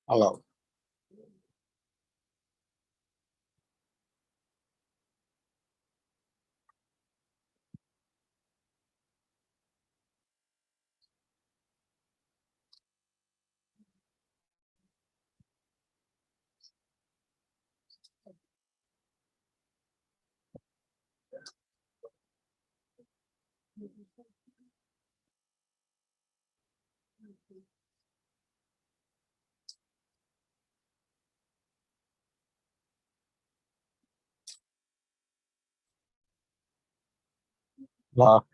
Hello. Wow.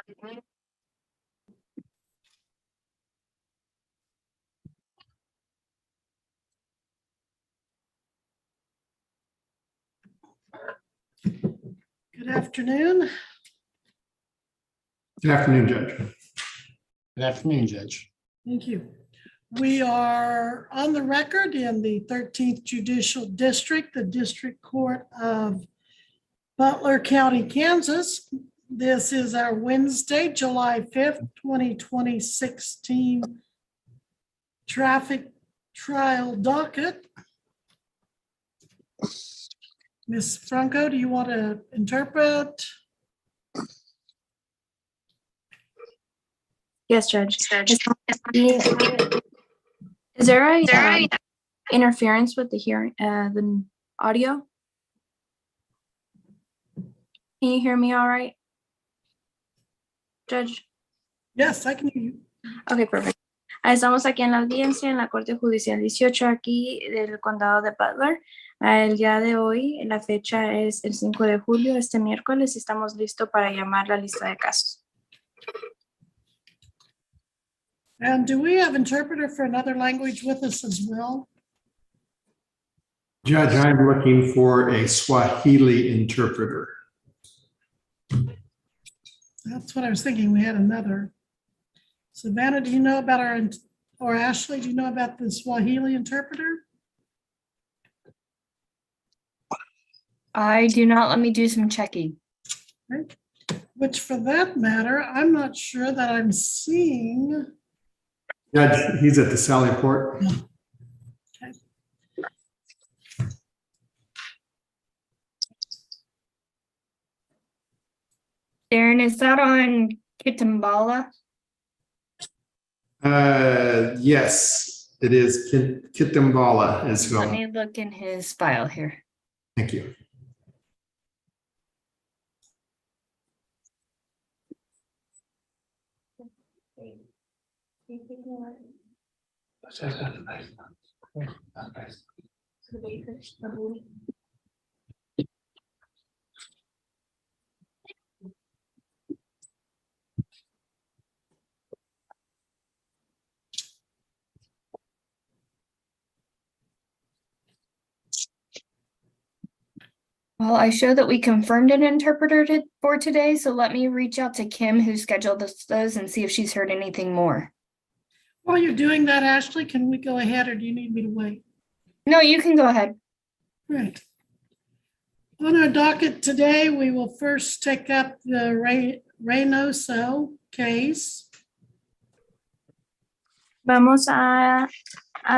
Good afternoon. Good afternoon, Judge. Good afternoon, Judge. Thank you. We are on the record in the 13th Judicial District, the District Court of Butler County, Kansas. This is our Wednesday, July 5th, 2016 traffic trial docket. Ms. Franco, do you want to interpret? Yes, Judge. Is there a interference with the hearing, the audio? Can you hear me all right, Judge? Yes, I can hear you. Ok, perfecto. Estamos aquí en la audiencia en la Corte Judicial 18 aquí del Condado de Butler. El día de hoy, la fecha es el 5 de julio, este miércoles, y estamos listos para llamar la lista de casos. And do we have interpreter for another language with us as well? Judge, I'm looking for a Swahili interpreter. That's what I was thinking. We had another. Savannah, do you know about or Ashley, do you know about the Swahili interpreter? I do not. Let me do some checking. Right. Which for that matter, I'm not sure that I'm seeing. Judge, he's at the Sally Port. Okay. Darren, is that on Kitambala? Yes, it is. Kitambala is who Let I'm. me look in his file here. Thank you. Well, I show that we confirmed an interpreter for today, so let me reach out to Kim, who scheduled those, and see if she's heard anything more. While you're doing that, Ashley, can we go ahead or do you need me to wait? No, you can go ahead. Right. On our docket today, we will first take up the Reynoso case. Vamos a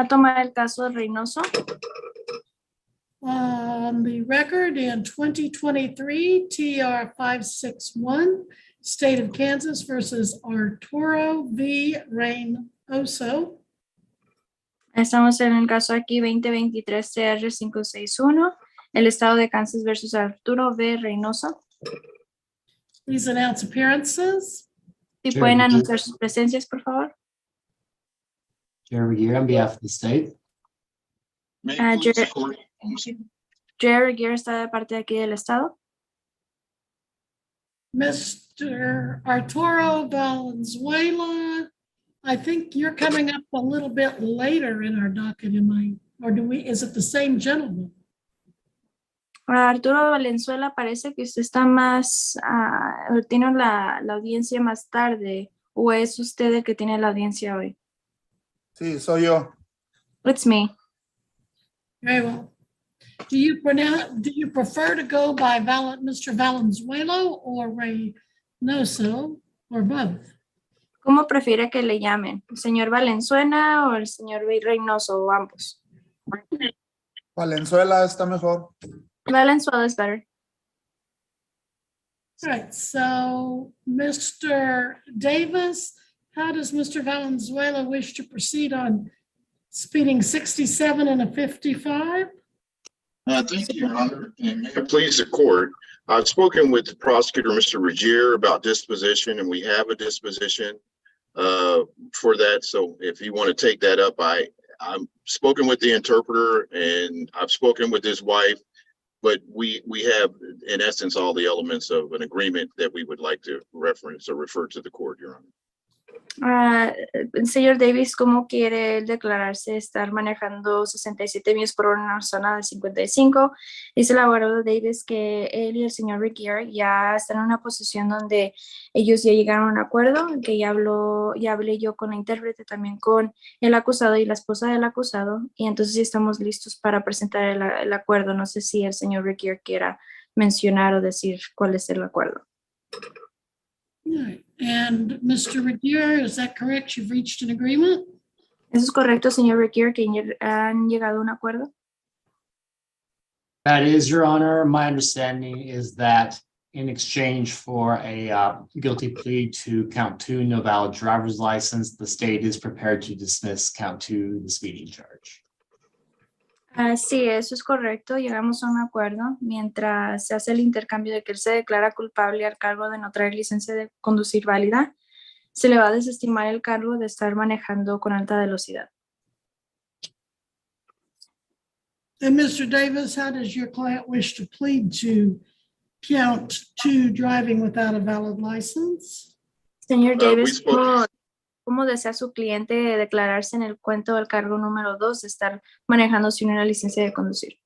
tomar el caso de Reynoso. On the record in 2023 TR 561, State of Kansas versus Arturo V. Reynoso. Estamos en el caso aquí 2023 CR 561, el estado de Kansas versus Arturo V. Reynoso. Please announce appearances. Si Sure, pueden you do. anunciar sus presencias, por favor. Jeremy, on behalf of the state. Jerry Gear está de parte de aquí del estado. Mr. Arturo Valenzuela, I think you're coming up a little bit later in our docket, is it the same gentleman? Arturo Valenzuela, parece que usted está más, tiene la audiencia más tarde, o es usted el que tiene la audiencia hoy. Sí, soy yo. It's me. Very well. Do you prefer to go by Mr. Valenzuela or Reynoso or both? ¿Cómo prefiere que le llamen? ¿El señor Valenzuela o el señor Reynoso o ambos? Valenzuela está mejor. Valenzuela is better. All right, so Mr. Davis, how does Mr. Valenzuela wish to proceed on speeding 67 and a 55? Thank you, Your Honor, and may it please the court. I've spoken with the prosecutor, Mr. Regier, about disposition, and we have a disposition for that. So if you want to take that up, I'm spoken with the interpreter and I've spoken with his wife. but we have, in essence, all the elements of an agreement that we would like to reference or refer to the court, Your Honor. Señor Davis, ¿cómo quiere él declararse estar manejando 67 millas por hora en una zona de 55? Dice el abogado Davis que él y el señor Regier ya están en una posición donde ellos ya llegaron a un acuerdo, que ya hablé yo con la intérprete, también con el acusado y la esposa del acusado, y entonces ya estamos listos para presentar el acuerdo. No sé si el señor Regier quiera mencionar o decir cuál es el acuerdo. Right. And Mr. Regier, is that correct? You've reached an agreement? ¿Eso es correcto, señor Regier, que han llegado a un acuerdo? That is, Your Honor. My understanding is that in exchange for a guilty plea to count 2, no valid driver's license, the state is prepared to dismiss count 2, the speeding charge. Sí, eso es correcto. Llegamos a un acuerdo mientras se hace el intercambio de que él se declara culpable al cargo de no traer licencia de conducir válida. Se le va a desestimar el cargo de estar manejando con alta velocidad. And Mr. Davis, how does your client wish to plead to count 2, driving without a valid license? Señor we Davis, spoke- ¿cómo desea su cliente declararse en el cuento del cargo número 2 de estar manejando sin una licencia de conducir?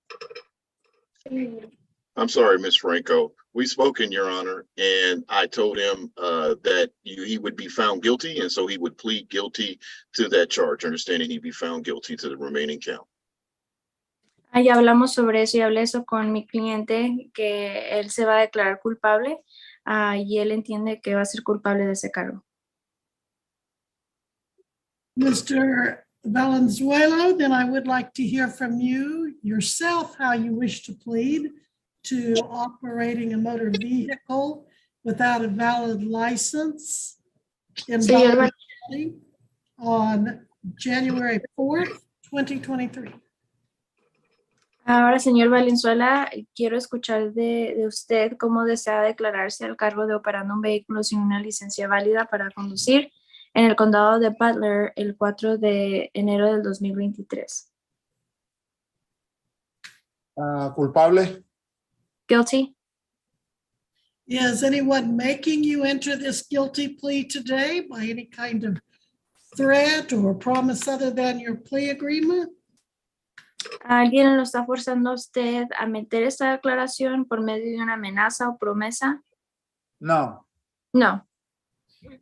I'm sorry, Ms. Franco. We spoke in Your Honor, and I told him that he would be found guilty, and so he would plead guilty to that charge, understanding he'd be found guilty to the remaining count. Ya hablamos sobre eso y hablé eso con mi cliente, que él se va a declarar culpable y él entiende que va a ser culpable de ese cargo. Mr. Valenzuela, then I would like to hear from you yourself how you wish to plead to operating a motor vehicle without a valid license in Señor Butler County on January 4th, 2023. Ahora, señor Valenzuela, quiero escuchar de usted cómo desea declararse al cargo de operando un vehículo sin una licencia válida para conducir en el condado de Butler el 4 de enero del 2023. Culpable. Guilty. Is anyone making you enter this guilty plea today by any kind of threat or promise other than your plea agreement? ¿Alguien lo está forzando a usted a meter esta declaración por medio de una amenaza o promesa? No. No.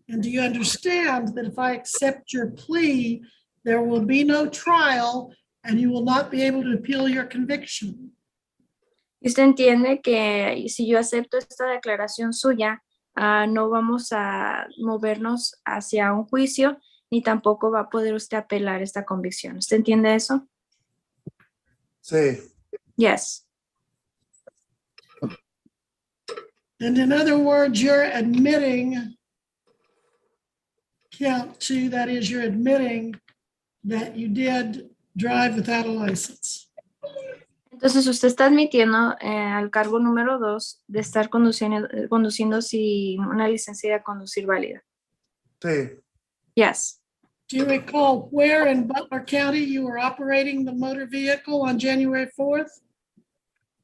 And do you understand that if I accept your plea, there will be no trial and you will not be able to appeal your conviction? ¿Y usted entiende que si yo acepto esta declaración suya, no vamos a movernos hacia un juicio ni tampoco va a poder usted apelar esta convicción? ¿Usted entiende eso? Sí. Yes. And in other words, you're admitting count 2, that is, you're admitting that you did drive without a license. Entonces usted está admitiendo al cargo número 2 de estar conduciendo sin una licencia de conducir válida. Sí. Yes. Do you recall where in Butler County you were operating the motor vehicle on January 4th?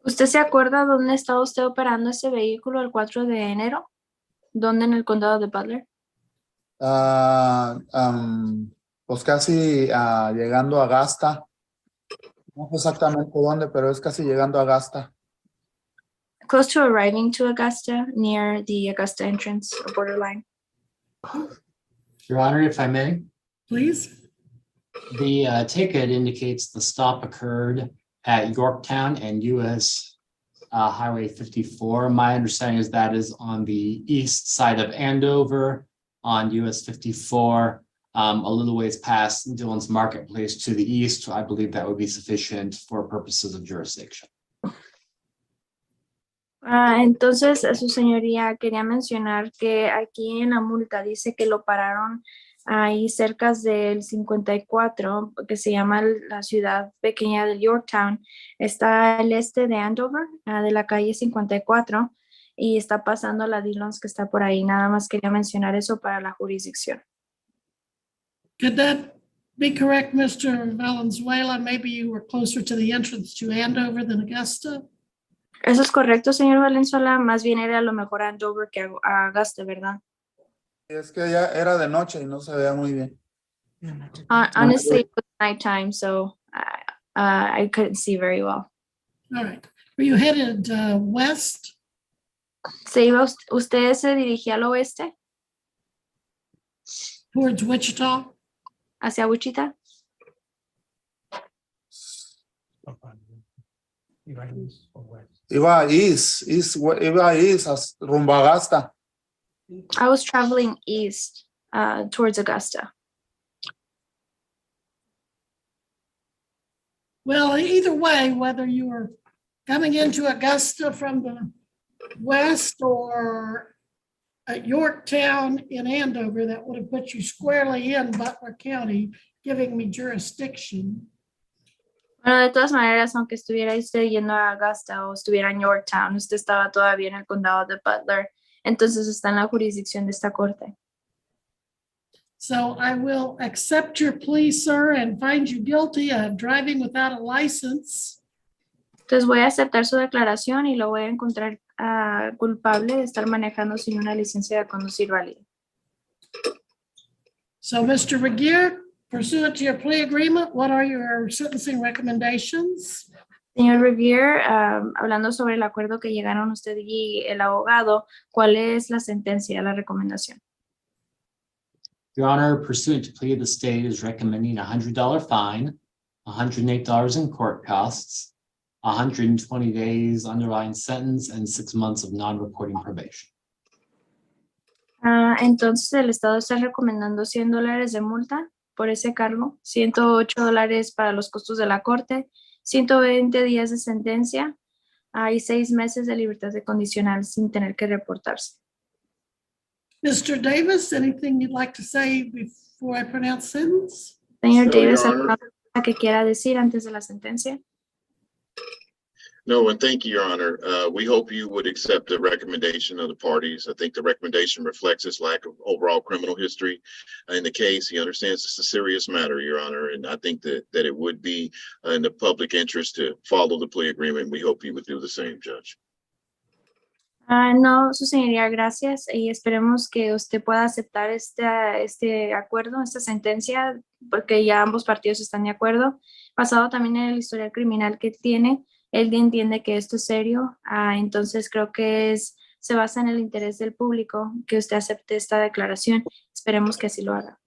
¿Usted se acuerda dónde estaba usted operando ese vehículo el 4 de enero? ¿Dónde en el condado de Butler? Pues casi llegando a Augusta. No sé exactamente dónde, pero es casi llegando a Augusta. Close to arriving to Augusta, near the Augusta entrance or borderline. Your Honor, if I may, Please. the ticket indicates the stop occurred at Yorktown and US Highway 54. My understanding is that is on the east side of Andover on US 54, a little ways past Dillon's Marketplace to the east. I believe that would be sufficient for purposes of jurisdiction. Entonces, su señoría, quería mencionar que aquí en la multa dice que lo pararon ahí cerca del 54, que se llama la ciudad pequeña de Yorktown. Está al este de Andover, de la calle 54, y está pasando la Dillon's que está por ahí. Nada más quería mencionar eso para la jurisdicción. Could that be correct, Mr. Valenzuela? Maybe you were closer to the entrance to Andover than Augusta? Eso es correcto, señor Valenzuela. Más bien era a lo mejor a Andover que a Augusta, ¿verdad? Es que ya era de noche y no se veía muy bien. Honestly, it was nighttime, so I couldn't see very well. All right. Were you headed west? ¿Usted se dirigía al oeste, Towards Wichita? hacia Wichita? Iba a east, rumbo a Augusta. I was traveling east towards Augusta. Well, either way, whether you were coming into Augusta from the west or at Yorktown in Andover, that would have put you squarely in Butler County, giving me jurisdiction. Bueno, de todas maneras, aunque estuviera usted yendo a Augusta o estuviera en Yorktown, usted estaba todavía en el condado de Butler, entonces está en la jurisdicción de esta corte. So I will accept your plea, sir, and find you guilty of driving without a license. Entonces voy a aceptar su declaración y lo voy a encontrar culpable de estar manejando sin una licencia de conducir válida. So, Mr. Regier, pursuant to your plea agreement, what are your sentencing recommendations? Señor Riviere, hablando sobre el acuerdo que llegaron usted y el abogado, ¿cuál es la sentencia, la recomendación? Your Honor, pursuant to plea, the state is recommending a $100 fine, $108 in court costs, 120 days underlying sentence, and 6 months of non-reporting probation. Entonces el Estado está recomendando $100 de multa por ese cargo, $108 para los costos de la corte, 120 días de sentencia y 6 meses de libertad condicional sin tener que reportarse. Mr. Davis, anything you'd like to say before I pronounce sentence? Señor No, Davis, Your Honor. ¿alguna cosa que quiera decir antes de la sentencia? No, and thank you, Your Honor. We hope you would accept the recommendation of the parties. I think the recommendation reflects his lack of overall criminal history in the case. He understands it's a serious matter, Your Honor, and I think that it would be in the public interest to follow the plea agreement. We hope you would do the same, Judge. No, su señoría, gracias y esperemos que usted pueda aceptar este acuerdo, esta sentencia, porque ya ambos partidos están de acuerdo. Basado también en el historial criminal que tiene, él entiende que esto es serio, entonces creo que se basa en el interés del público que usted acepte esta declaración. Esperemos que así lo haga.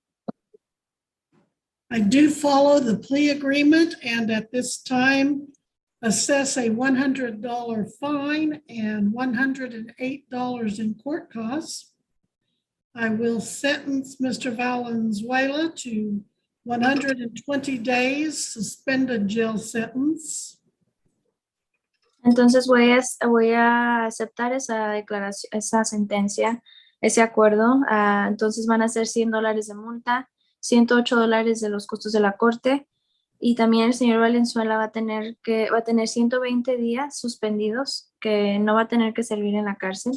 I do follow the plea agreement and at this time assess a $100 fine and $108 in court costs. I will sentence Mr. Valenzuela to 120 days suspended jail sentence. Entonces voy a aceptar esa declaración, esa sentencia, ese acuerdo. Entonces van a ser $100 de multa, $108 de los costos de la corte. Y también el señor Valenzuela va a tener 120 días suspendidos que no va a tener que servir en la cárcel.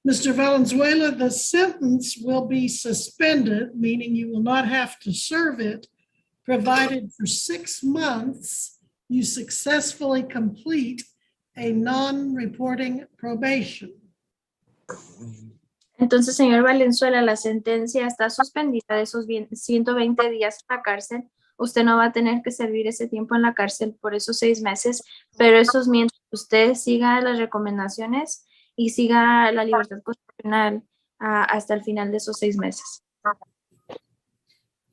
Mr. Valenzuela, the sentence will be suspended, meaning you will not have to serve it, provided for 6 months you successfully complete a non-reporting probation. Entonces, señor Valenzuela, la sentencia está suspendida de esos 120 días en la cárcel. Usted no va a tener que servir ese tiempo en la cárcel por esos 6 meses, pero eso es mientras usted siga las recomendaciones y siga la libertad constitucional hasta el final de esos 6 meses.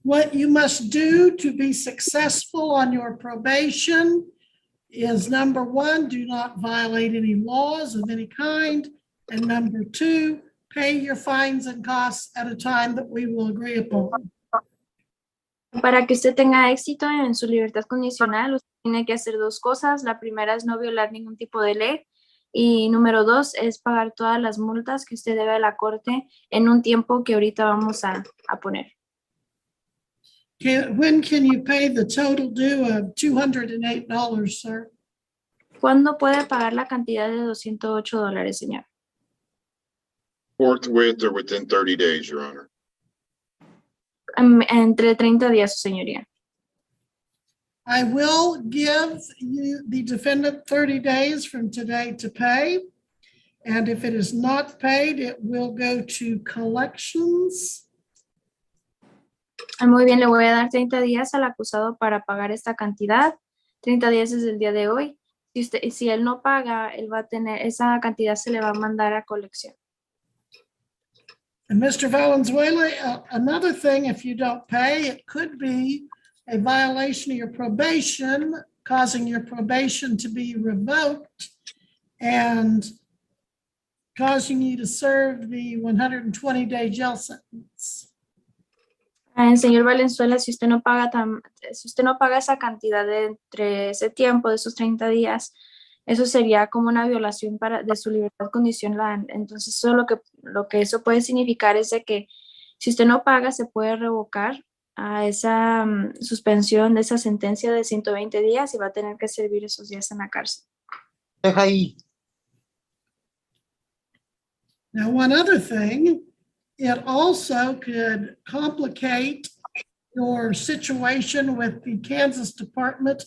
What you must do to be successful on your probation is number 1, do not violate any laws of any kind. And number 2, pay your fines and costs at a time that we will agree upon. Para que usted tenga éxito en su libertad condicional, usted tiene que hacer 2 cosas. La primera es no violar ningún tipo de ley. Y número 2 es pagar todas las multas que usted debe a la corte en un tiempo que ahorita vamos a poner. When can you pay the total due of $208, sir? ¿Cuándo puede pagar la cantidad de $208, señor? Forthwith or within 30 days, Your Honor. Entre 30 días, su señoría. I will give you the defendant 30 days from today to pay. And if it is not paid, it will go to collections. Muy bien, le voy a dar 30 días al acusado para pagar esta cantidad. 30 días desde el día de hoy. Si él no paga, él va a tener, esa cantidad se le va a mandar a colección. And Mr. Valenzuela, another thing, if you don't pay, it could be a violation of your probation, causing your probation to be revoked and causing you to serve the 120-day jail sentence. Señor Valenzuela, si usted no paga esa cantidad de entre ese tiempo, de esos 30 días, eso sería como una violación de su libertad condicional. Entonces, eso lo que eso puede significar es de que si usted no paga, se puede revocar a esa suspensión de esa sentencia de 120 días y va a tener que servir esos días en la cárcel. Deja ahí. Now, one other thing, it also could complicate your situation with the Kansas Department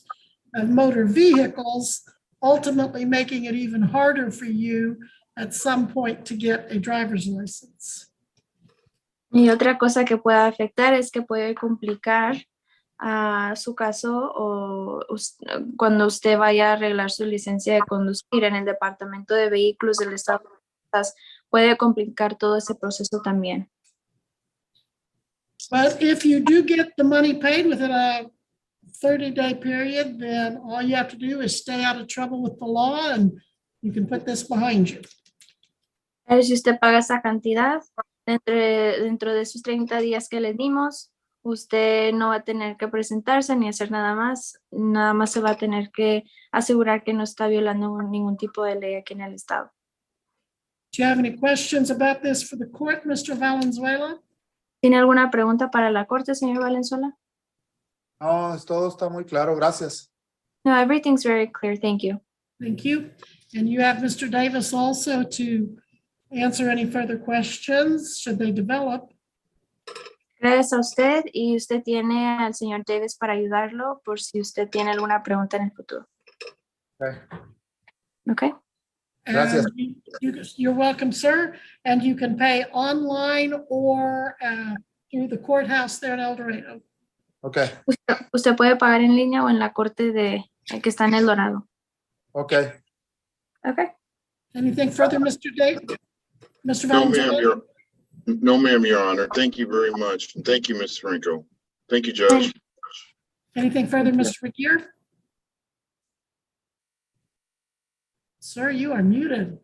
of Motor Vehicles, ultimately making it even harder for you at some point to get a driver's license. Y otra cosa que puede afectar es que puede complicar su caso cuando usted vaya a arreglar su licencia de conducir en el Departamento de Vehículos del Estado de Texas. Puede complicar todo ese proceso también. But if you do get the money paid within a 30-day period, then all you have to do is stay out of trouble with the law and you can put this behind you. Pero si usted paga esa cantidad, dentro de esos 30 días que le dimos, usted no va a tener que presentarse ni hacer nada más se va a tener que asegurar que no está violando ningún tipo de ley aquí en el estado. Do you have any questions about this for the court, Mr. Valenzuela? ¿Tiene alguna pregunta para la corte, señor Valenzuela? No, todo está muy claro, gracias. No, everything's very clear, thank you. Thank you. And you have Mr. Davis also to answer any further questions should they develop. Gracias a usted y usted tiene al señor Davis para ayudarlo por si usted tiene alguna pregunta en el futuro. Okay. Okay. Gracias. And you're welcome, sir. And you can pay online or through the courthouse there in El Dorado. Okay. Usted puede pagar en línea o en la corte que está en El Dorado. Okay. Okay. Anything further, Mr. Davis? Mr. No, Valenzuela? ma'am, Your Honor. Thank you very much. And thank you, Ms. Franco. Thank you, Judge. Anything further, Mr. McGear? Sir, you are muted.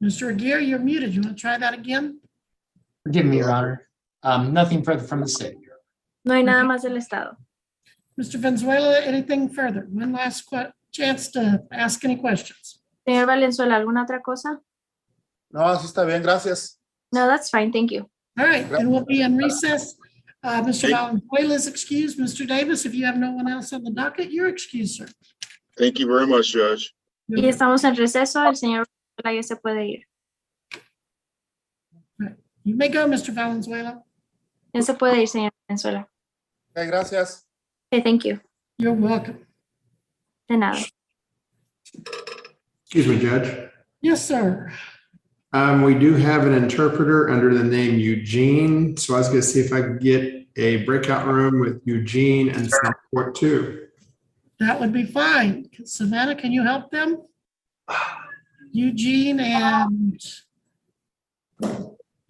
Mr. Aguirre, you're muted. You want to try that again? Forgive me, Your Honor. Nothing further from the state. No hay nada más del estado. Mr. Valenzuela, anything further? One last chance to ask any questions. Señor Valenzuela, ¿alguna otra cosa? No, así está bien, gracias. No, that's fine, thank you. All right, then we'll be in recess. Mr. Valenzuela is excused. Mr. Davis, if you have no one else on the docket, you're excused, sir. Thank you very much, Judge. Y estamos en receso, el señor Valenzuela ya se puede ir. You may go, Mr. Valenzuela. Ya se puede ir, señor Valenzuela. Okay, gracias. Okay, thank you. You're welcome. De nada. Excuse me, Judge. Yes, sir. We do have an interpreter under the name Eugene, so I was gonna see if I could get a breakout room with Eugene and Southport 2. That would be fine. Savannah, can you help them? Eugene and,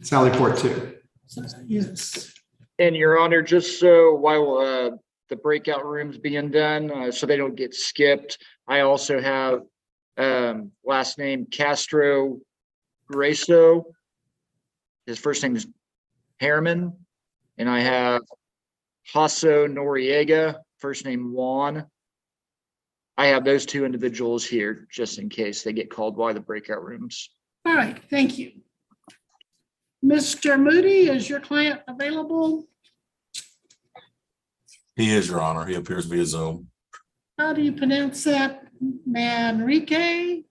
Sallyport 2. yes. And Your Honor, just so while the breakout room's being done, so they don't get skipped, I also have last name Castro Grasso. His first name is Harriman. And I have Hasso Noriega, first name Juan. I have those two individuals here just in case they get called by the breakout rooms. All right, thank you. Mr. Moody, is your client available? He is, Your Honor. He appears via Zoom. How do you pronounce that? Manriquez?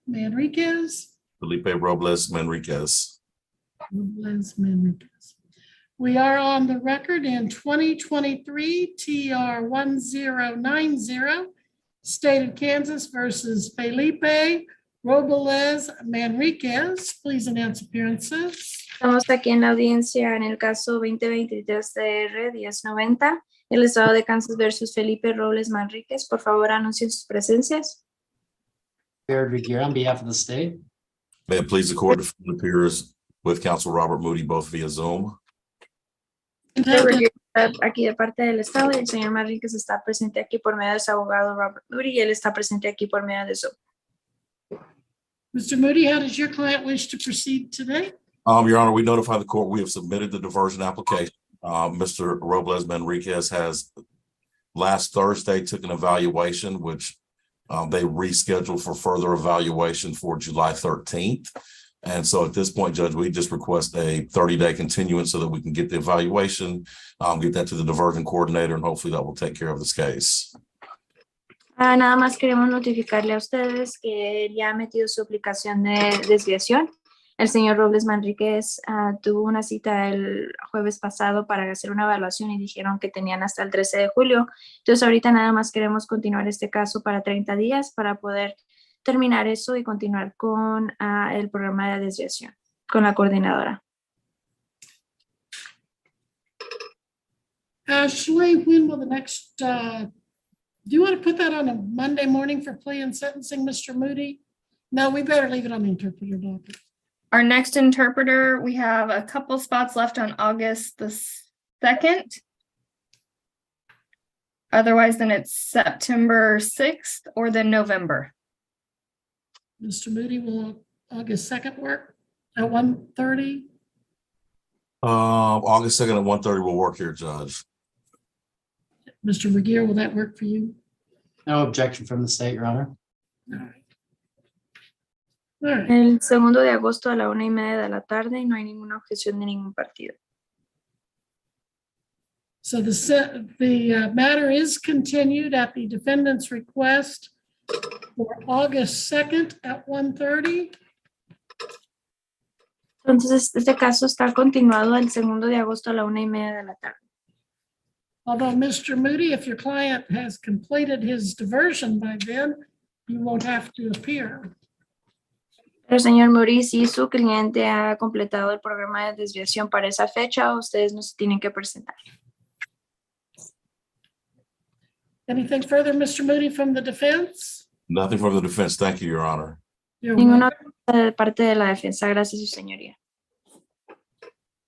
Felipe Robles Manriquez. Robles Manriquez. We are on the record in 2023 TR 1090, State of Kansas versus Felipe Robles Manriquez. Please announce appearances. Estamos aquí en la audiencia en el caso 2023 DR 1090, el estado de Kansas versus Felipe Robles Manríquez. Por favor, anuncien sus presencias. Jared Regier on behalf of the state. May it please the court, defendant appears with counsel Robert Moody, both via Zoom. Aquí de parte del estado y el señor Manríquez está presente aquí por medio de su abogado Robert Moody y él está presente aquí por medio de Zoom. Mr. Moody, how does your client wish to proceed today? Your Honor, we notify the court we have submitted the diversion application. Mr. Robles Manriquez has last Thursday took an evaluation, which they rescheduled for further evaluation for July 13th. And so at this point, Judge, we just request a 30-day continuance so that we can get the evaluation, get that to the diversion coordinator, and hopefully that will take care of this case. Nada más queremos notificarle a ustedes que ya ha metido su aplicación de desviación. El señor Robles Manríquez tuvo una cita el jueves pasado para hacer una evaluación y dijeron que tenían hasta el 13 de julio. Entonces ahorita nada más queremos continuar este caso para 30 días para poder terminar eso y continuar con el programa de desviación con la coordinadora. Ashley, when will the next, do you want to put that on a Monday morning for plea and sentencing, Mr. Moody? No, we better leave it on the interpreter docket. Our next interpreter, we have a couple spots left on August the 2nd. Otherwise, then it's September 6th or then November. Mr. Moody, will August 2nd work at 1:30? August 2nd at 1:30 will work here, Judge. Mr. Regier, will that work for you? No objection from the state, Your Honor. All right. All right. El 2 de agosto a la 1:30 de la tarde y no hay ninguna objeción de ningún partido. So the matter is continued at the defendant's request for August 2nd at 1:30. Entonces, este caso está continuado el 2 de agosto a la 1:30 de la tarde. Although, Mr. Moody, if your client has completed his diversion by then, you won't have to appear. Pero señor Moody, si su cliente ha completado el programa de desviación para esa fecha, ustedes no se tienen que presentar. Anything further, Mr. Moody, from the defense? Nothing from the defense. Thank you, Your Honor. You're Ninguna welcome. de parte de la defensa. Gracias, su señoría.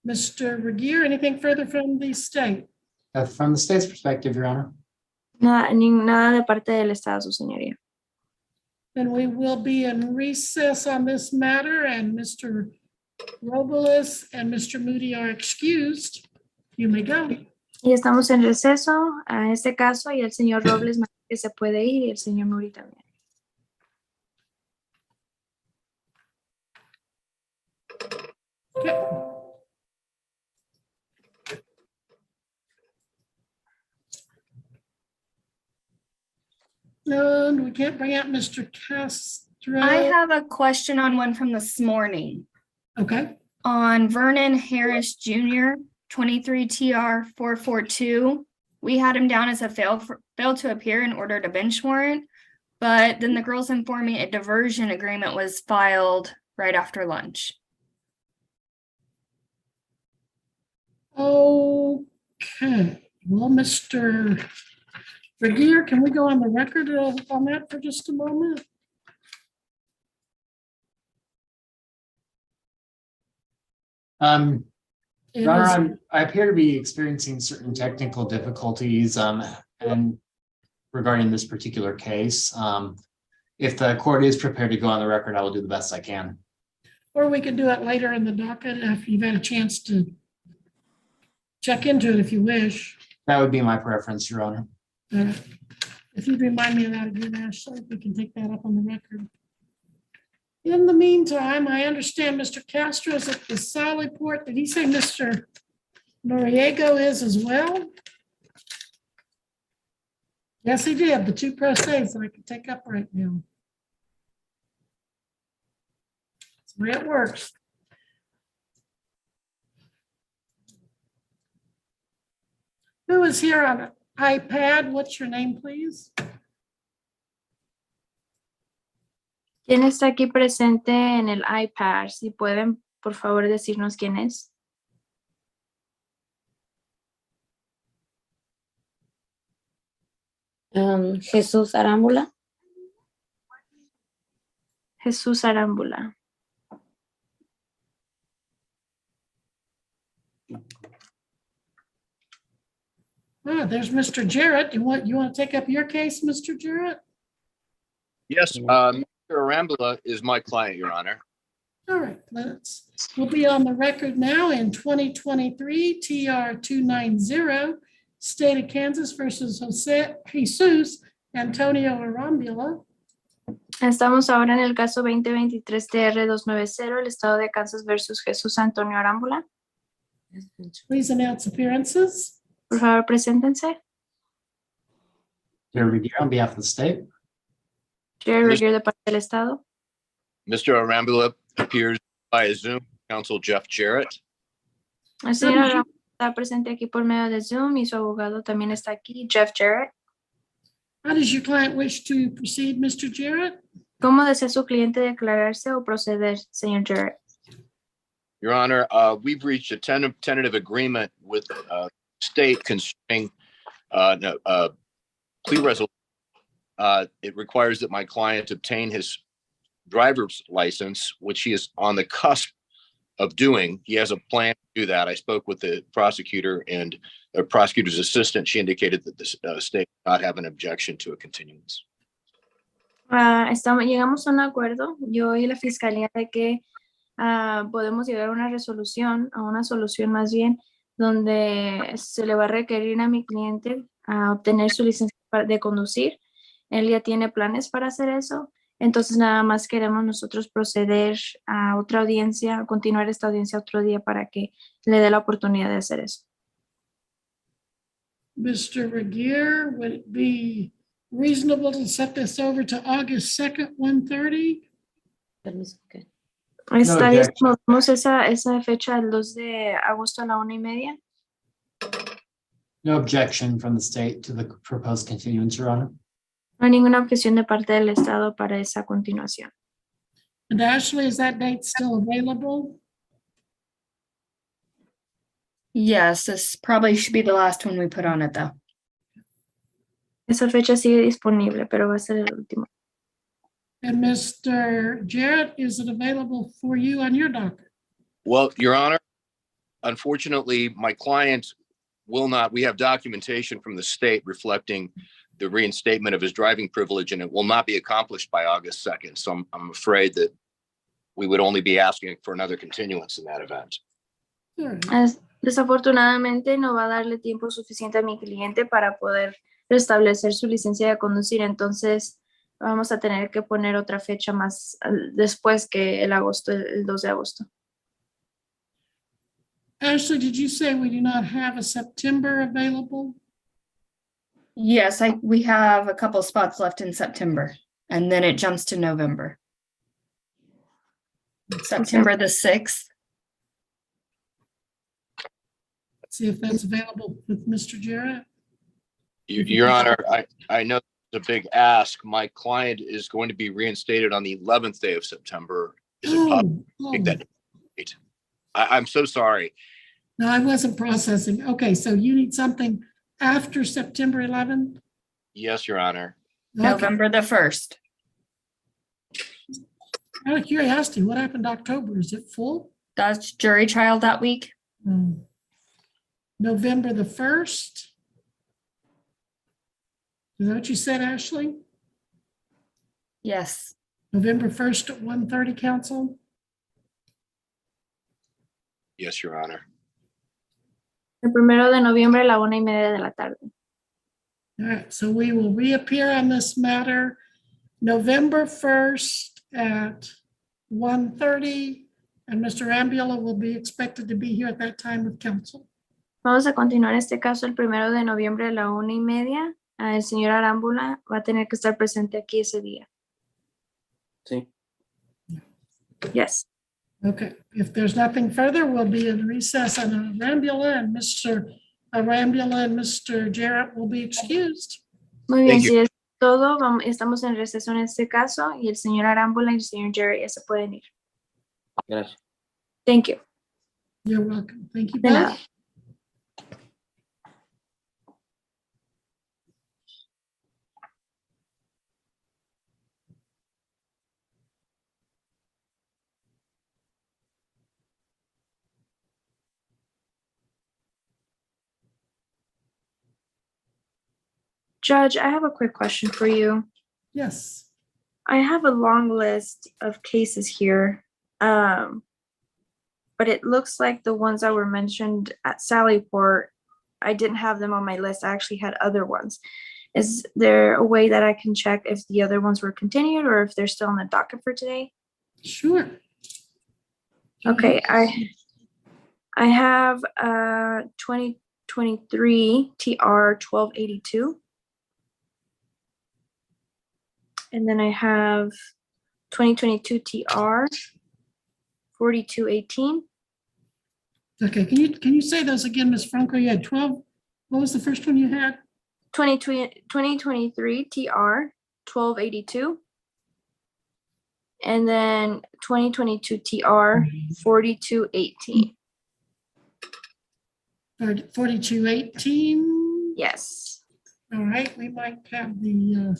Mr. Regier, anything further from the state? From the state's perspective, Your Honor. Nada de parte del Estado, su señoría. Then we will be in recess on this matter, and Mr. Robles and Mr. Moody are excused. You may go. Y estamos en receso a este caso y el señor Robles que se puede ir y el señor Moody también. Okay. And we can't bring out Mr. Castro. I have a question on one from this morning. Okay, On Vernon Harris Jr., 23 TR 442. We had him down as a fail to appear and ordered a bench warrant, but then the girls informed me a diversion agreement was filed right after lunch. okay. Well, Mr. Regier, can we go on the record on that for just a moment? It Your Honor, is- I appear to be experiencing certain technical difficulties and regarding this particular case. If the court is prepared to go on the record, I will do the best I can. Or we can do it later in the docket after you've had a chance to check into it if you wish. That would be my preference, Your Honor. If you'd remind me of that again, Ashley, we can take that up on the record. In the meantime, I understand Mr. Castro is at the Sally Port. Did he say Mr. Noriego is as well? Yes, he did. The two pro se's that I can take up right now. That's the way it works. is here on iPad? What's your name, please? ¿Quién está aquí presente en el iPad? Si pueden, por favor, decirnos quién es. Jesús Arámbula. Jesús Arámbula. There's Mr. Jarrett. You want to take up your case, Mr. Jarrett? Yes, Mr. Arambula is my client, Your Honor. All right, we'll be on the record now in 2023 TR 290, State of Kansas versus Jesus Antonio Arambula. Estamos ahora en el caso 2023 TR 290, el estado de Kansas versus Jesús Antonio Arámbula. Please announce appearances. Por favor, preséntense. Jerry Regier on behalf of the state. Jerry Regier de parte del estado. Mr. Arambula appears via Zoom, counsel Jeff Jarrett. El señor Arámbula está presente aquí por medio de Zoom y su abogado también está aquí, Jeff Jarrett. How does your client wish to proceed, Mr. Jarrett? ¿Cómo desea su cliente declararse o proceder, señor Jarrett? Your Honor, we've reached a tentative agreement with state concerning plea resolution. It requires that my client obtain his driver's license, which he is on the cusp of doing. He has a plan to do that. I spoke with the prosecutor and the prosecutor's assistant. She indicated that the state does not have an objection to a continuance. Llegamos a un acuerdo, yo y la fiscalía, de que podemos llegar a una resolución, a una solución más bien, donde se le va a requerir a mi cliente a obtener su licencia de conducir. Él ya tiene planes para hacer eso. Entonces nada más queremos nosotros proceder a otra audiencia, continuar esta audiencia otro día para que le dé la oportunidad de hacer eso. Mr. Regier, would it be reasonable to set this over to August 2nd, 1:30? Permiso, ok. ¿Está No, bien? Jack. ¿Movemos esa fecha el 2 de agosto a la 1:30? No objection from the state to the proposed continuance, Your Honor. No hay ninguna objeción de parte del Estado para esa continuación. And Ashley, is that date still available? Yes, this probably should be the last one we put on it though. Esa fecha sigue disponible, pero va a ser el último. And Mr. Jarrett, is it available for you on your docket? Well, Your Honor, unfortunately, my client will not. We have documentation from the state reflecting the reinstatement of his driving privilege, and it will not be accomplished by August 2nd. So I'm afraid that we would only be asking for another continuance in that event. All right. Desafortunadamente no va a darle tiempo suficiente a mi cliente para poder restablecer su licencia de conducir, entonces vamos a tener que poner otra fecha más después que el 2 de agosto. Ashley, did you say we do not have a September available? Yes, we have a couple spots left in September, and then it jumps to November. September the 6th. Let's see if that's available with Mr. Jarrett. Your Honor, I know it's a big ask. My client is going to be reinstated on the 11th day of September. Is it possible to make that date? I'm so sorry. No, I wasn't processing. Okay, so you need something after September 11th? Yes, Your Honor. Okay. November the 1st. Out of curiosity, what happened to October? Is it full? That's jury trial that week. November the 1st? Is that what you said, Ashley? Yes. November 1st at 1:30, council? Yes, Your Honor. El 1 de noviembre a la 1:30 de la tarde. All right, so we will reappear on this matter November 1st at 1:30, and Mr. Ambula will be expected to be here at that time with council. Vamos a continuar este caso el 1 de noviembre a la 1:30. El señor Arámbula va a tener que estar presente aquí ese día. Sí. Yes. Okay, if there's nothing further, we'll be in recess on Ambula, and Mr. Arambula and Mr. Jarrett will be excused. Muy bien, Thank you. si es todo, estamos en receso en este caso y el señor Arámbula y el señor Jerry ya se pueden ir. Gracias. Thank you. You're welcome. Thank you De nada. both. Judge, I have a quick question for you. Yes. I have a long list of cases here. But it looks like the ones that were mentioned at Sallyport, I didn't have them on my list. I actually had other ones. Is there a way that I can check if the other ones were continued or if they're still on the docket for today? Sure. Okay, I have 2023 TR 1282. And then I have 2022 TR 4218. Okay, can you say those again, Ms. Franco? You had 12. What was the first one you had? 2023 TR 1282. And then 2022 TR 4218. 4218. Yes. All right, we might have the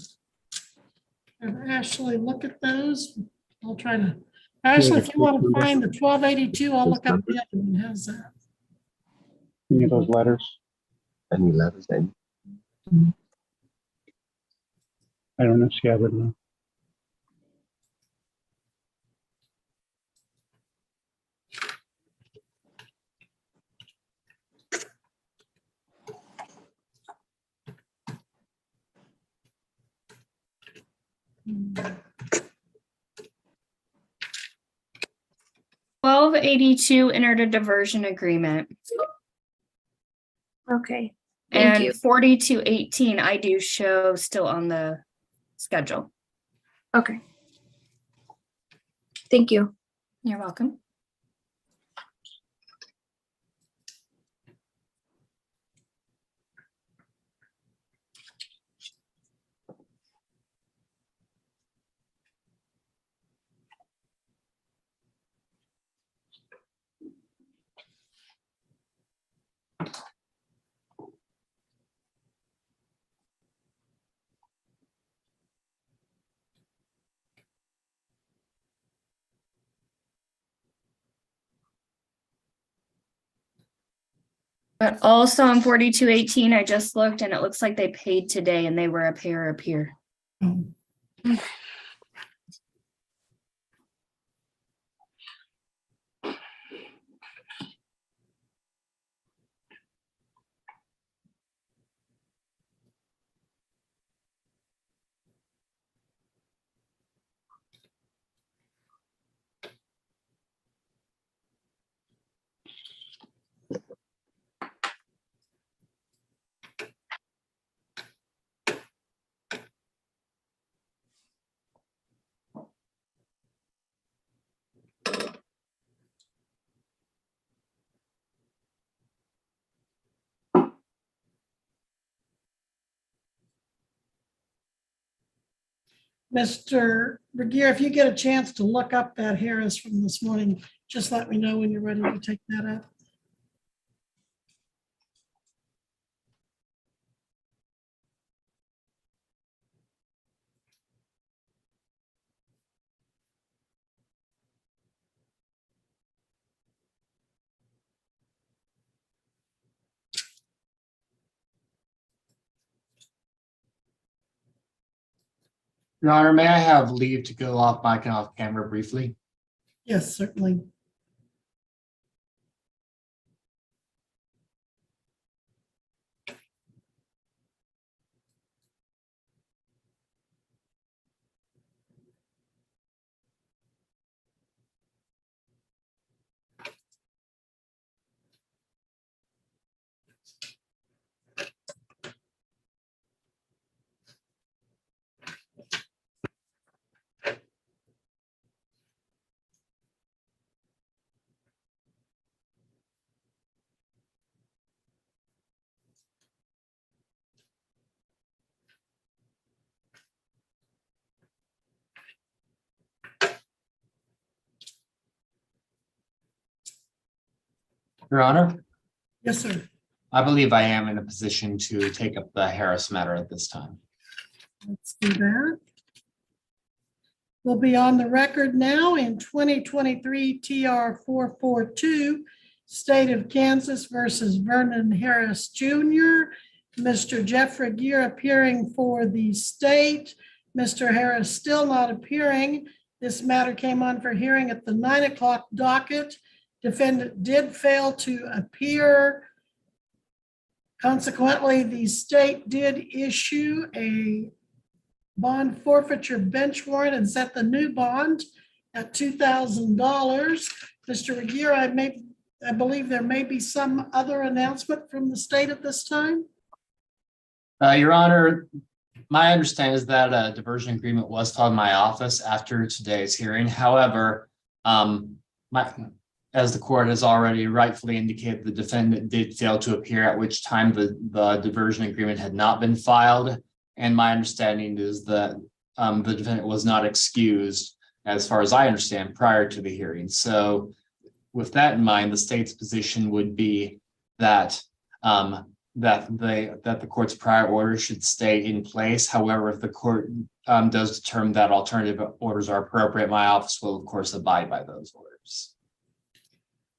have Ashley look at those. I'll try to. Ashley, if you want to find the 1282, I'll look up the other one. How's that? Any of those letters? Any letters then? I don't know, see, I would know. Hmm. 1282 entered a diversion agreement. Okay. Thank And you. 4218 I do show still on the schedule. Okay. Thank you. You're welcome. But also on 4218, I just looked and it looks like they paid today and they were a pair up here. Oh, Mr. Regier, if you get a chance to look up that Harris from this morning, just let me know when you're ready to take that up. Your Honor, may I have leave to go off mic and off camera briefly? Yes, certainly. Your Honor, Yes, sir. I believe I am in a position to take up the Harris matter at this time. Let's do that. We'll be on the record now in 2023 TR 442, State of Kansas versus Vernon Harris Jr. Mr. Jeff Regier appearing for the state. Mr. Harris still not appearing. This matter came on for hearing at the 9 o'clock docket. Defendant did fail to appear. Consequently, the state did issue a bond forfeiture bench warrant and set the new bond at $2,000. Mr. Regier, I believe there may be some other announcement from the state at this time. Your Honor, my understanding is that a diversion agreement was filed in my office after today's hearing. However, as the court has already rightfully indicated, the defendant did fail to appear, at which time the diversion agreement had not been filed. And my understanding is that the defendant was not excused, as far as I understand, prior to the hearing. So with that in mind, the state's position would be that the court's prior order should stay in place. However, if the court does determine that alternative orders are appropriate, my office will, of course, abide by those orders.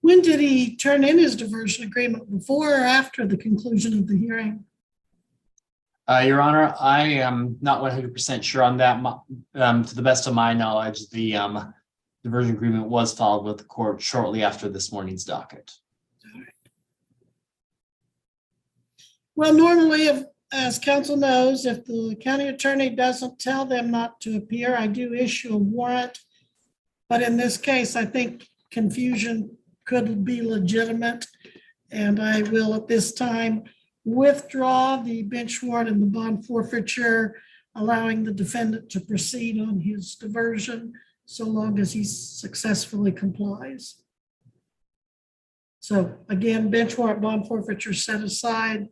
When did he turn in his diversion agreement, before or after the conclusion of the hearing? Your Honor, I am not 100% sure on that. To the best of my knowledge, the diversion agreement was filed with the court shortly after this morning's docket. Well, normally, as counsel knows, if the county attorney doesn't tell them not to appear, I do issue a warrant. But in this case, I think confusion could be legitimate. And I will at this time withdraw the bench warrant and the bond forfeiture, allowing the defendant to proceed on his diversion so long as he successfully complies. So again, bench warrant, bond forfeiture set aside,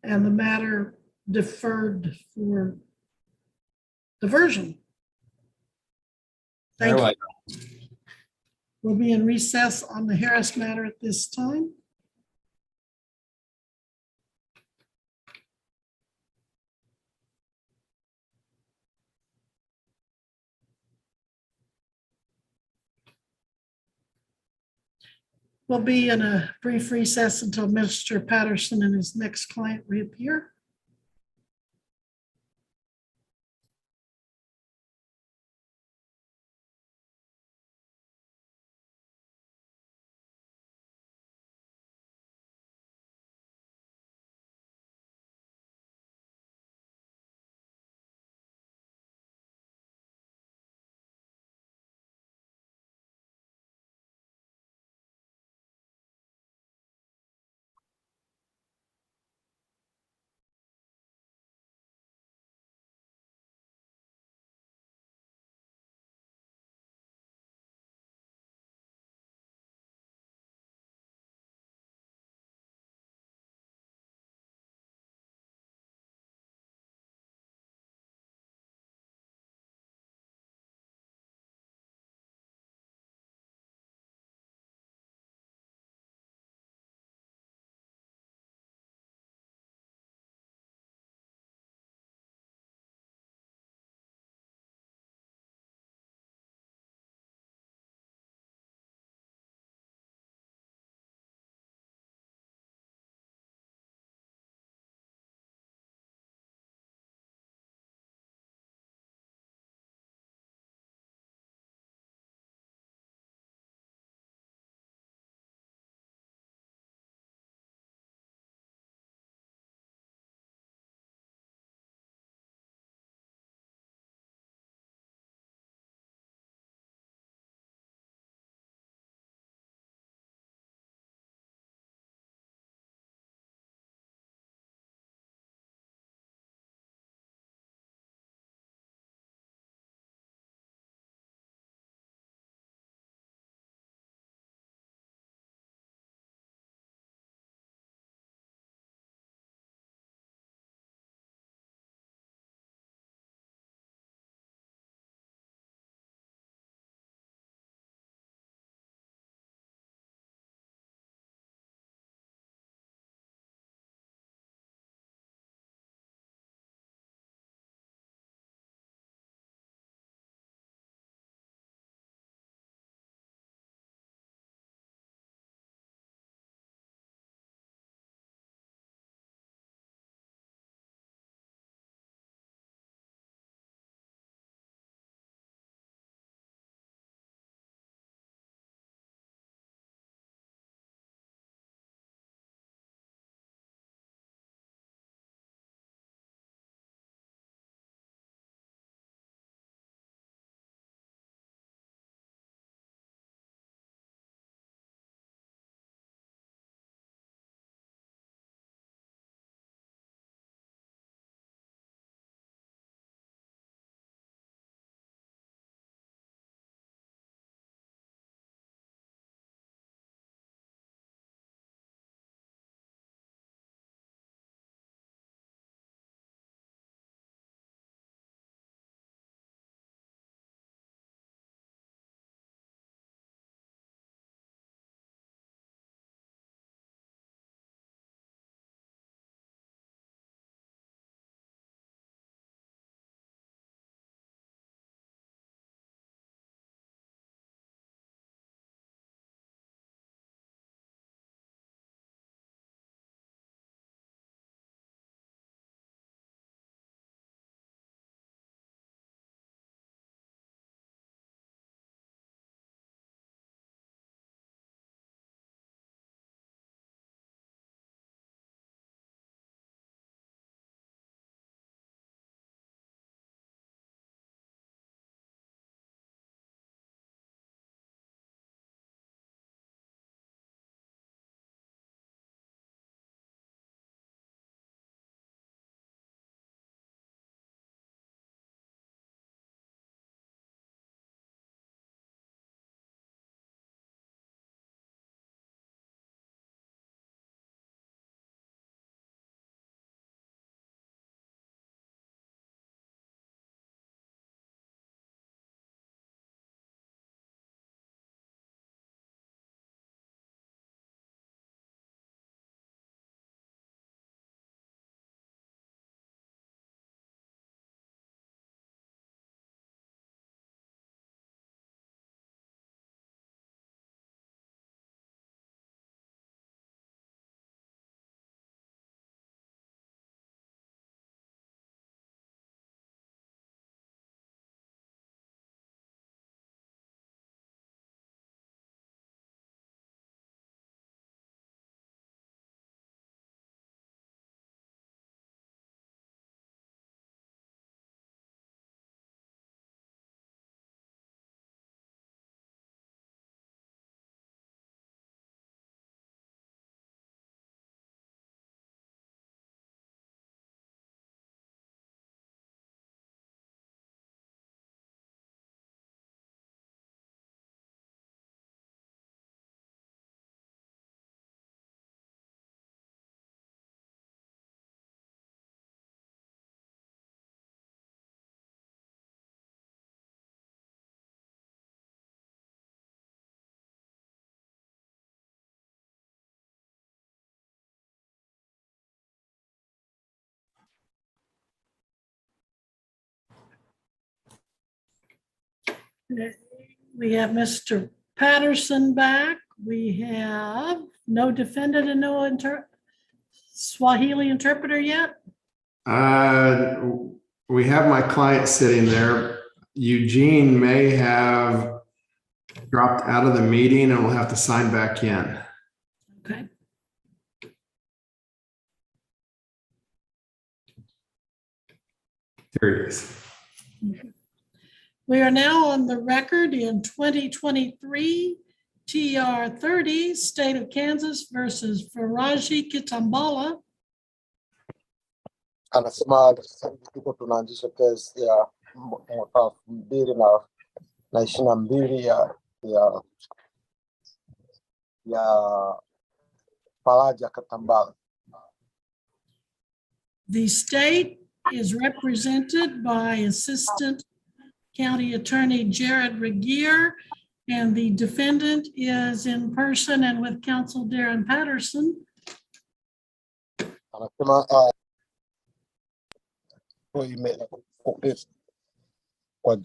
and the matter deferred for diversion. Thank Very you. We'll be in recess on the Harris matter at this time. We'll be in a brief recess until Mr. Patterson and his next client reappear. We have Mr. Patterson back. We have no defendant and no Swahili interpreter yet. We have my client sitting there. Eugene may have dropped out of the meeting and will have to sign back in. Okay. There he is. We are now on the record in 2023 TR 30, State of Kansas versus Faraji Kitambala. Anasema tuko tunaanzisha kesi ya mwaka 2022 ya Faraja Kitambala. The state is represented by Assistant County Attorney Jared Regier, and the defendant is in person and with counsel Darren Patterson. Anasema kwa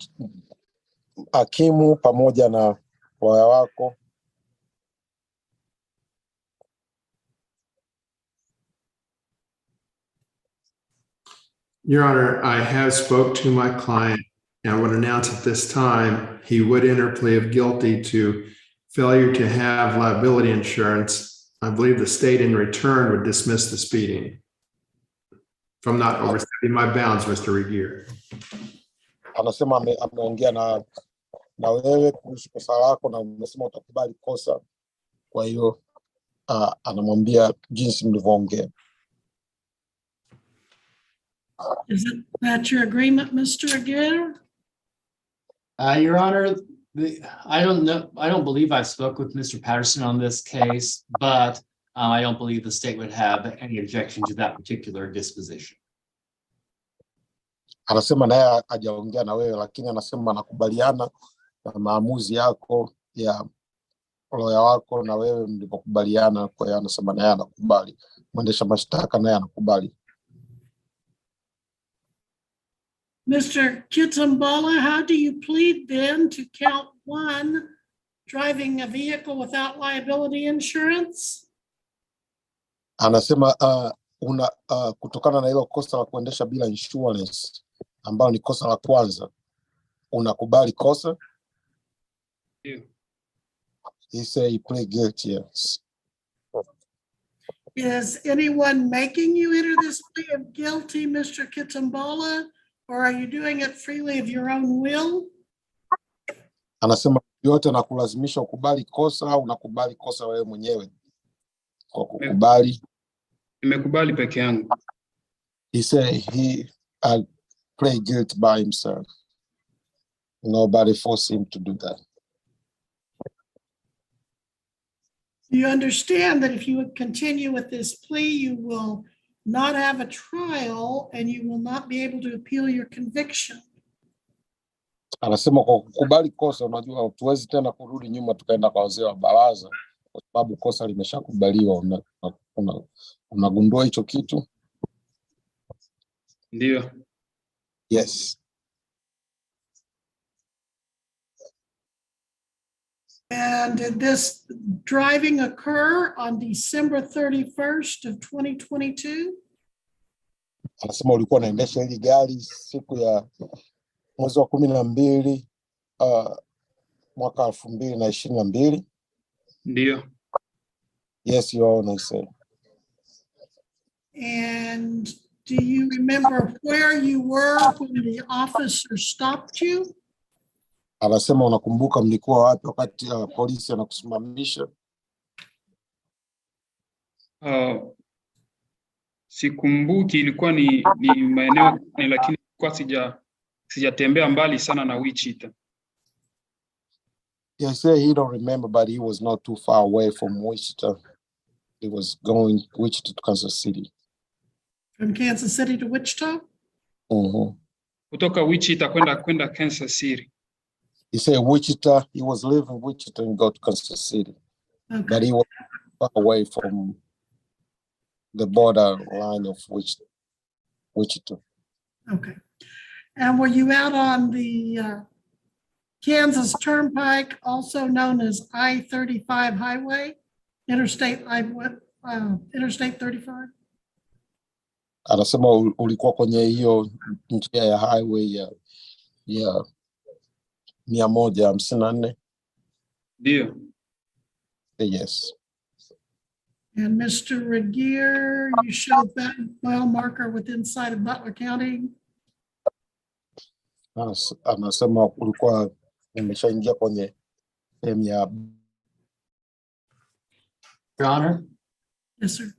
hakimu pamoja na waya wako. Your Honor, I have spoke to my client and I would announce at this time he would enter plea of guilty to failure to have liability insurance. I believe the state in return would dismiss the speeding. If I'm not overstepping my bounds, Mr. Regier. Anasema ameongea na wewe kuhusu kosa lako na umesema utakubali kosa. Kwa hiyo anamwambia jinsi mlivyoongea. Is that your agreement, Mr. Aguirre? Your Honor, I don't believe I spoke with Mr. Patterson on this case, but I don't believe the state would have any objection to that particular disposition. Anasema naye hajaongea na wewe, lakini anasema anakubaliana na maamuzi yako ya lawyer wako na wewe mlipokubaliana. Kwa hiyo anasema naye anakubali. Mwendesha mashtaka naye anakubali. Mr. Kitambala, how do you plead then to count 1, driving a vehicle without liability insurance? Anasema kutokana na hilo kosa la kuendesha bila insurance ambalo ni kosa la kwanza, unakubali kosa? Yeah. He said he plead guilty, yes. Is anyone making you enter this plea of guilty, Mr. Kitambala, or are you doing it freely of your own will? Anasema yote nakulazimisha ukubali kosa au unakubali kosa wewe mwenyewe kwa kukubali? Nimekubali peke yangu. He said he plead guilty by himself. Nobody forced him to do that. You understand that if you would continue with this plea, you will not have a trial and you will not be able to appeal your conviction. Anasema kwa kukubali kosa, unajua tuwezi tena kurudi nyuma tukaenda kwa wazee wa baraza kwa sababu kosa limeshakubaliwa. Unagundua hicho kitu? Ndio. Yes. And did this driving occur on December 31st of 2022? Anasema ulikuwa unaendesha hili gari siku ya mwezi wa 12 mwaka 2022? Ndio. Yes, Your Honor, I said. And do you remember where you were when the officer stopped you? Anasema unakumbuka mlikuwa wapi wakati polisi anakusimamisha? Sikumbuki, ilikuwa ni maeneo lakini kwa sijatembea mbali sana na Wichita. Yeah, he said he don't remember, but he was not too far away from Wichita. He was going Wichita to Kansas City. From Kansas City to Wichita? Kutoka Wichita kwenda Kansas City. He said Wichita, he was living Wichita and go to Kansas City. Okay. But he was far away from the border line of Wichita. Okay. And were you out on the Kansas Turnpike, also known as I-35 Highway, Interstate 35. Anasema ulikuwa kwenye hiyo njia ya highway ya 154. Ndio. Yes. And Mr. Regier, you showed that mile marker with inside of Butler County. Anasema ulikuwa umeshaingia kwenye sehemu ya. Your Honor. Yes, sir.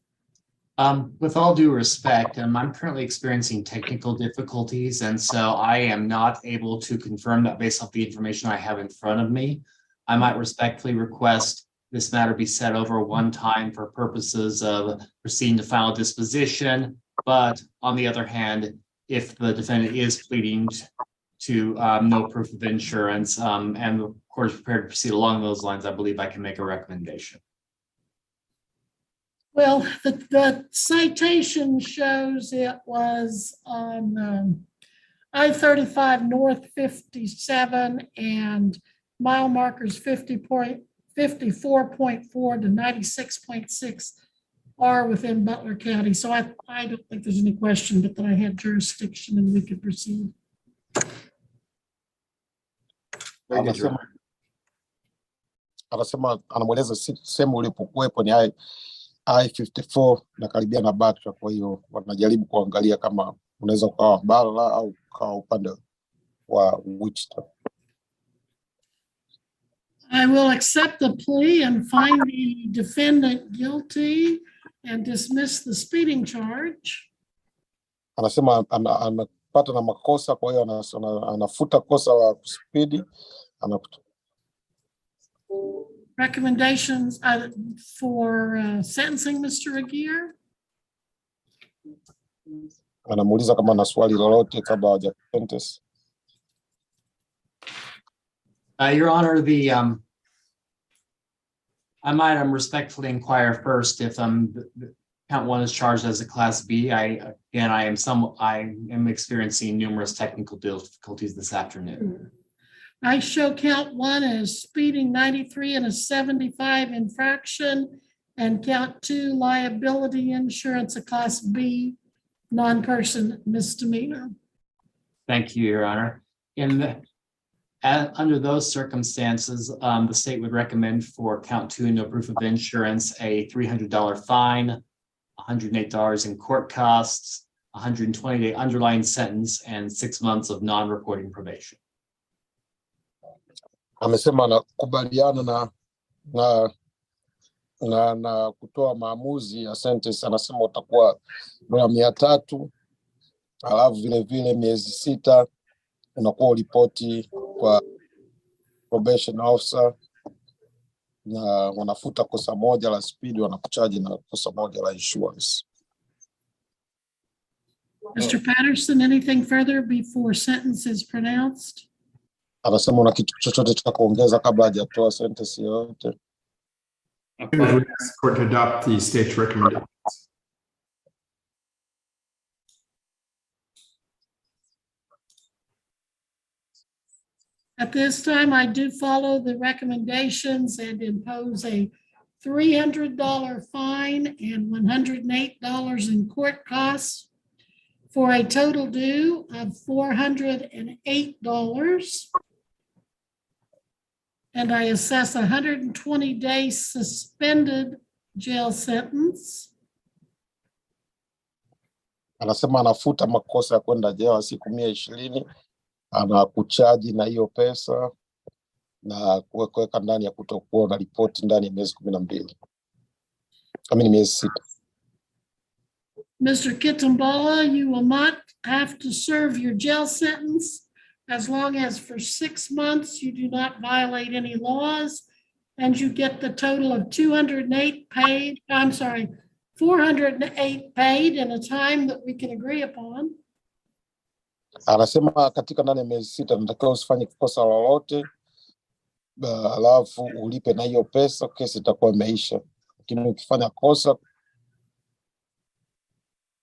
With all due respect, I'm currently experiencing technical difficulties, and so I am not able to confirm that based off the information I have in front of me. I might respectfully request this matter be set over one time for purposes of proceeding to final disposition. But on the other hand, if the defendant is pleading to no proof of insurance and the court is prepared to proceed along those lines, I believe I can make a recommendation. Well, the citation shows it was on I-35 North 57 and mile markers 54.4 to 96.6 are within Butler County. So I don't think there's any question, but that I had jurisdiction and we could proceed. Anasema anamweleza sehemu ulipokuwepo ni I-54 na karibia na Butler, kwa hiyo wanajaribu kuangalia kama unaweza ukawa Butler au ukawa upande wa Wichita. I will accept the plea and find the defendant guilty and dismiss the speeding charge. Anasema anapata na makosa, kwa hiyo anafuta kosa la kuspeed. Recommendations for sentencing, Mr. Regier? Anamuuliza kama na swali lolote kabla haja sentence. Your Honor, I might respectfully inquire first if count one is charged as a Class B. I am experiencing numerous technical difficulties this afternoon. I show count one as speeding 93 and a 75 infraction, and count two liability insurance, a Class B non-person misdemeanor. Thank you, Your Honor. Under those circumstances, the state would recommend for count two, no proof of insurance, a $300 fine, $108 in court costs, 120-day underlying sentence, and 6 months of non-reporting probation. Amesema anakubaliana na kutoa maamuzi ya sentence. Anasema utakuwa $300, alafu vile miezi 6 unakuwa ulipoti kwa probation officer, na wanafuta kosa moja la speed, wanakuchaji na kosa moja la insurance. Mr. Patterson, anything further before sentence is pronounced? Anasema una kitu chochote cha kuongeza kabla hajatoa sentence yoyote? We ask the court to adopt the state's recommendations. At this time, I do follow the recommendations and impose a $300 fine and $108 in court costs for a total due of $408. And I assess a 120-day suspended jail sentence. Anasema anafuta makosa ya kwenda jela siku 120, anakuchaji na hiyo pesa na kuweka ndani ya kutokuwa na ripoti ndani ya miezi 12. Miezi 6. Mr. Kitambala, you will not have to serve your jail sentence as long as for 6 months you do not violate any laws and you get the total of 408 paid in a time that we can agree upon. Anasema katika ndani ya miezi 6 natakiwa usifanye kosa lolote, alafu ulipe na hiyo pesa, kesi itakuwa imeisha. Lakini ukifanya kosa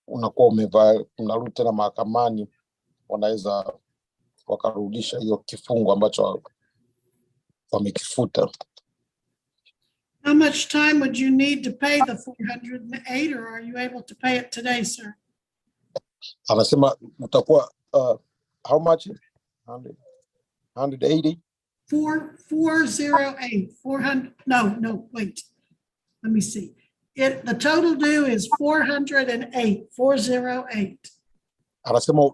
unakuwa unarudi tena mahakamani, wanaweza wakarudisha hiyo kifungo ambacho wamekifuta. How much time would you need to pay the 408, or are you able to pay it today, sir? Anasema utakuwa how much? 180? 408, 400, no, wait. Let me see. The total due is 408, 408. Anasema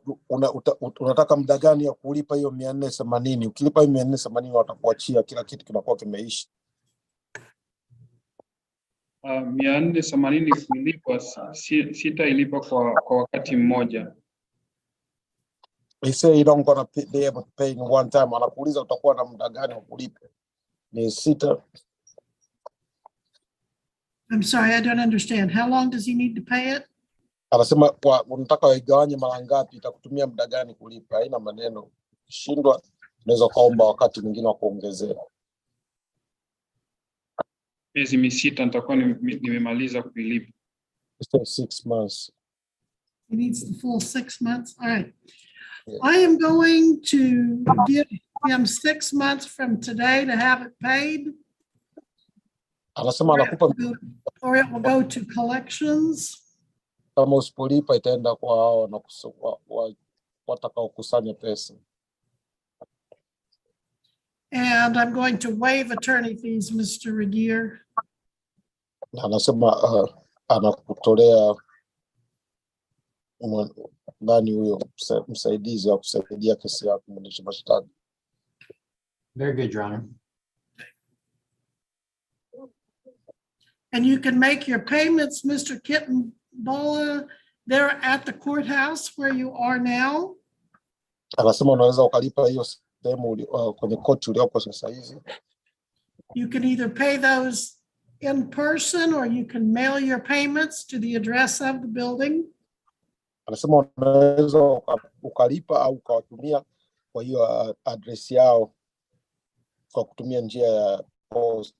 unataka muda gani ya kulipa hiyo 480? Ukilipa hiyo 480 watakuachia, kila kitu kinakuwa kimeisha. 480 kulipwa, sitailipa kwa wakati mmoja. He said you don't gonna be able to pay in one time. Anakuuliza utakuwa na muda gani wa kulipa. Ni sita. I'm sorry, I don't understand. How long does he need to pay it? Anasema unataka waigawanye mara ngapi, itakutumia muda gani kulipa. Haina maneno. Shindwa unaweza kaomba wakati mwingine wa kuongezea. Miezi misita nitakuwa nimemaliza kuilipa. It's 6 months. He needs the full 6 months. All right. Yeah. I am going to give him 6 months from today to have it paid. Anasema anakupa, or it will go to collections. Kama usipolipa itaenda kwa hao na watakao kusanya pesa. And I'm going to waive attorney fees, Mr. Regier. Na anasema anakutolea nani huyo msaidizi wa kusaidia kesi yako mwendesha mashtaka. Very good, Your Honor. And you can make your payments, Mr. Kittenbala, there at the courthouse where you are now. Anasema unaweza ukalipa hiyo sehemu kwenye koti ulioko sasa hivi. You can either pay those in person or you can mail your payments to the address of the building. Anasema unaweza ukalipa au ukawatumia kwa hiyo address yao kwa kutumia njia ya post.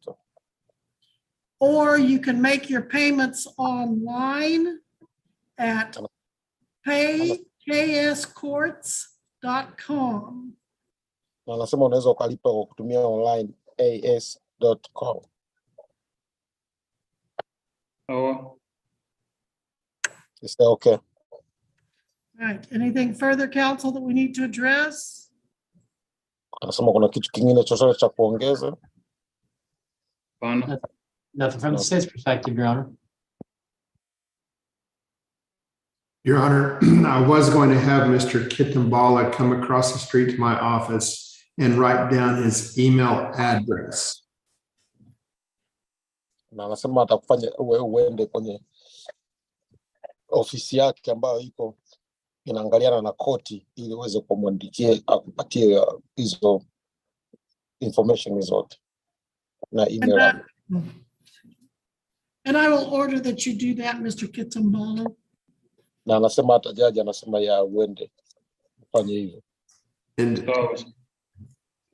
Or you can make your payments online at paykScourts.com. Na anasema unaweza ukalipa kwa kutumia online as.com. Oh. Is that okay? All right. Anything further, counsel, that we need to address? Anasema kuna kitu kingine chochote cha kuongeza? Nothing from the state's perspective, Your Honor. Your Honor, I was going to have Mr. Kittenbala come across the street to my office and write down his email address. Na anasema atakufanya uende kwenye ofisi yake ambayo iko inaangaliana na koti ili uweze kumwandikia akupatie hizo information zote na email. And I will order that you do that, Mr. Kittenbala. Na anasema hata jaji anasema ya uende ufanye hivyo. And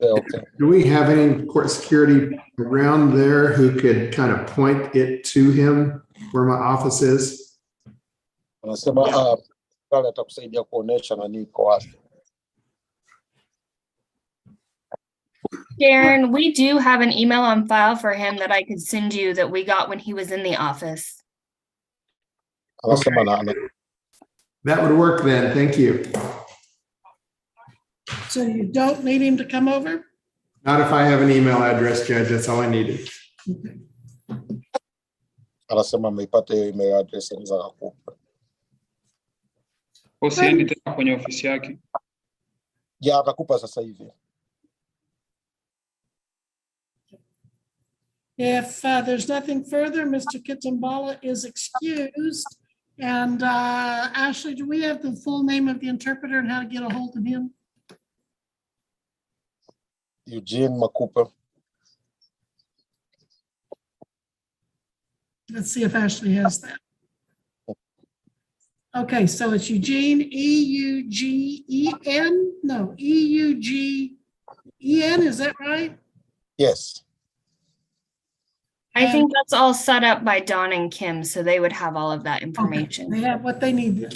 okay. Do we have any court security around there who could kind of point it to him where my office is? Anasema pale atakusaidia kuonesha na niko wapi. Darren, we do have an email on file for him that I could send you that we got when he was in the office. Okay. That would work then. Thank you. So you don't need him to come over? Not if I have an email address, Judge. That's all I needed. Okay. Anasema ameipata hiyo email address za kukupa. Usiendi tena kwenye ofisi yake. Ya atakupa sasa hivi. If there's nothing further, Mr. Kittenbala is excused. And Ashley, do we have the full name of the interpreter and how to get a hold of him? Eugene Makupa. Let's see if Ashley has that. Okay, so it's Eugene, E-U-G-E-N? No, E-U-G-E-N, is that right? Yes. I think that's all set up by Dawn and Kim, so they would have all of that information. Okay, they have what they need then.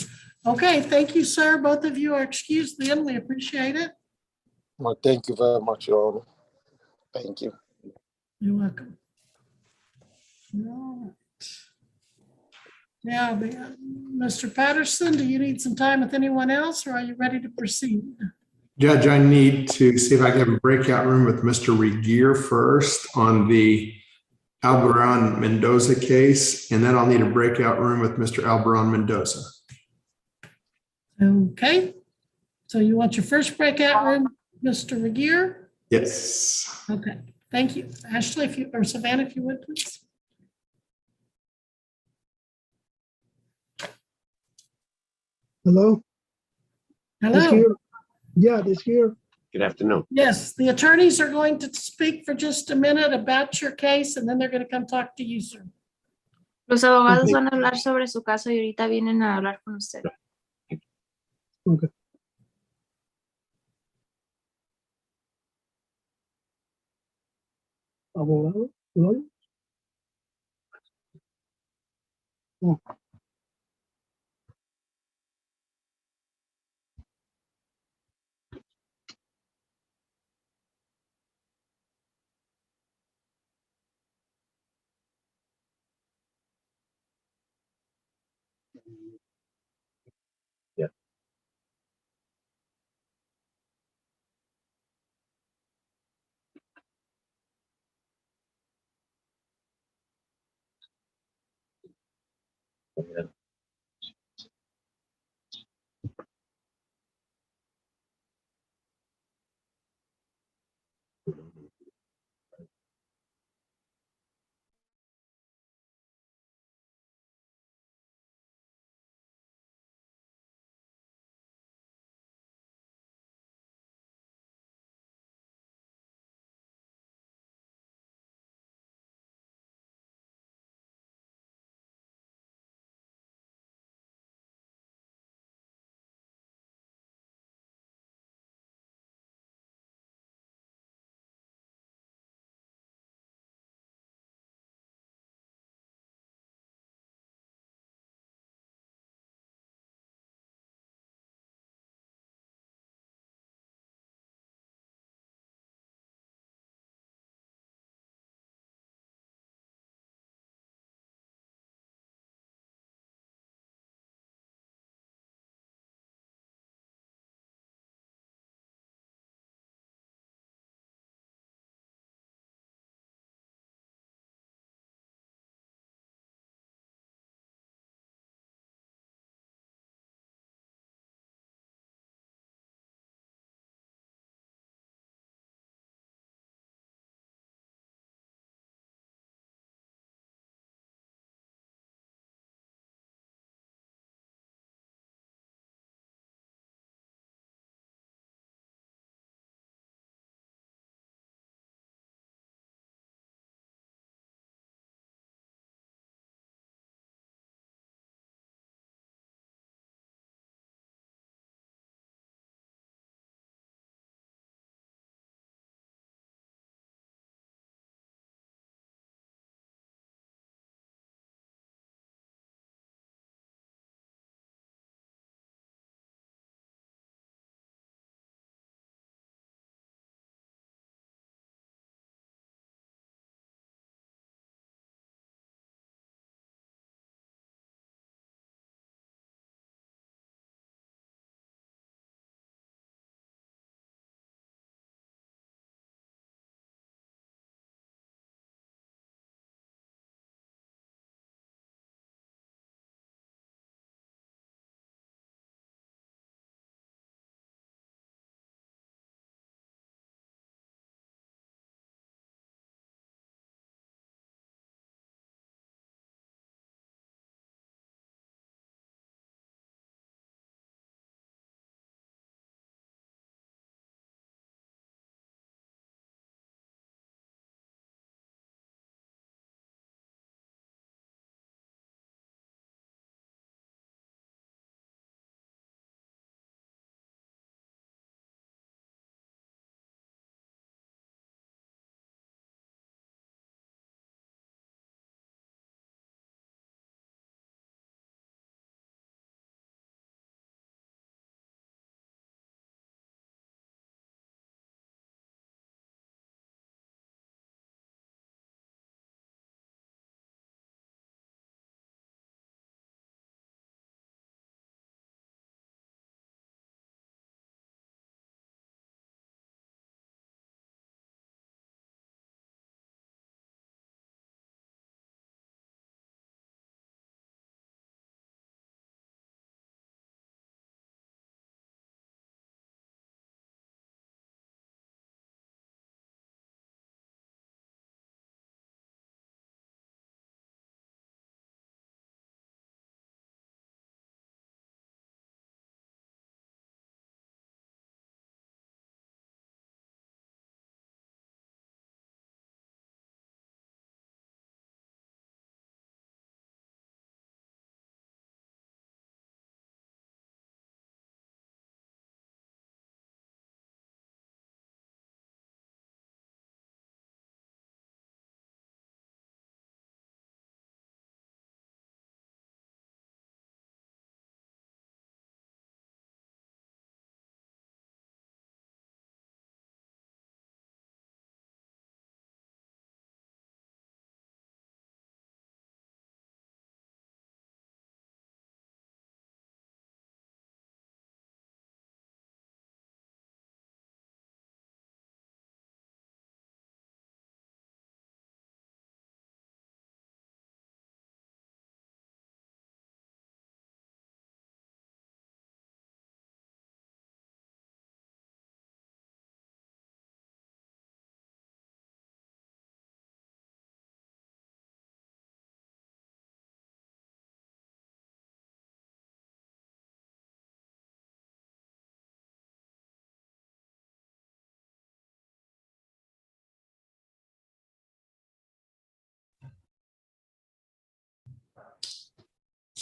Okay, thank you, sir. Both of you are excused then. We appreciate it. Well, thank you very much, Your Honor. Thank you. You're welcome. All right. Now, Mr. Patterson, do you need some time with anyone else, or are you ready to proceed? Judge, I need to see if I can have a breakout room with Mr. Regier first on the Alberon Mendoza case, and then I'll need a breakout room with Mr. Alberon Mendoza. Okay. So you want your first breakout room, Mr. Regier? Yes. Okay, thank you. Ashley, if you, or Savannah, if you would, please. Hello? This Hello. here? Yeah, this here. Good afternoon. Yes, the attorneys are going to speak for just a minute about your case, and then they're going to come talk to you, sir. Los abogados Okay. van a hablar sobre su caso y ahorita vienen a hablar con usted. Okay. Abogado, lawyer? Oh.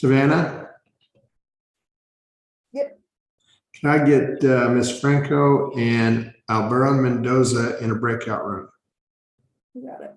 Savannah? Yep. Can I get Ms. Franco and Alberto Mendoza in a breakout room? You got it.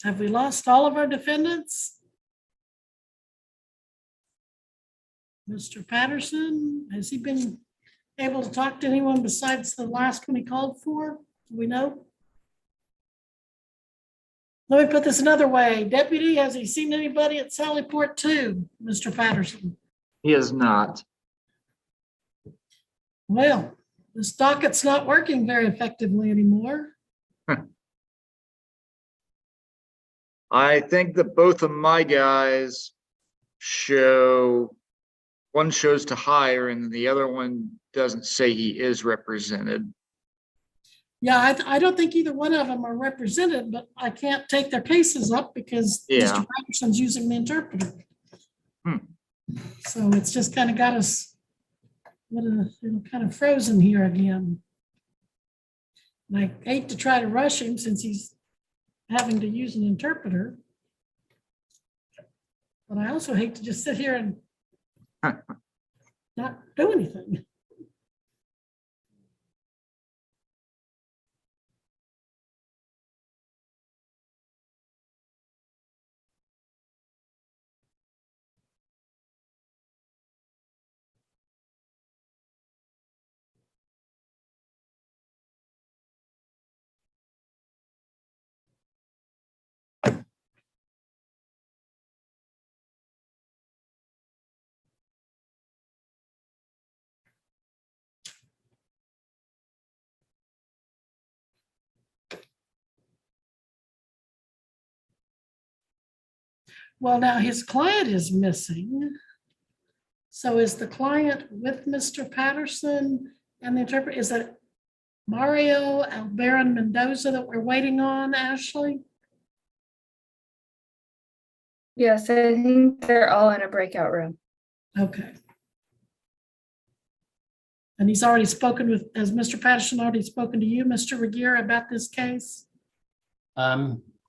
Have we lost all of our defendants? Mr. Patterson, has he been able to talk to anyone besides the last one he called for? Do we know? Let me put this another way. Deputy, has he seen anybody at Sallyport 2, Mr. Patterson? He is not. Well, this docket's not working very effectively anymore. I think that both of my guys show, one shows to hire and the other one doesn't say he is represented. Yeah, I don't think either one of them are represented, but I can't take their cases up because Yeah. Mr. Patterson's using the interpreter. Hmm. So it's just kind of got us kind of frozen here again. And I hate to try to rush him since he's having to use an interpreter. But I also hate to just sit here and not do anything. Well, now his client is missing. So is the client with Mr. Patterson and the interpreter? Is it Mario Albaran Mendoza that we're waiting on, Ashley? Yes, I think they're all in a breakout room. Okay. And he's already spoken with, has Mr. Patterson already spoken to you, Mr. Regier, about this case?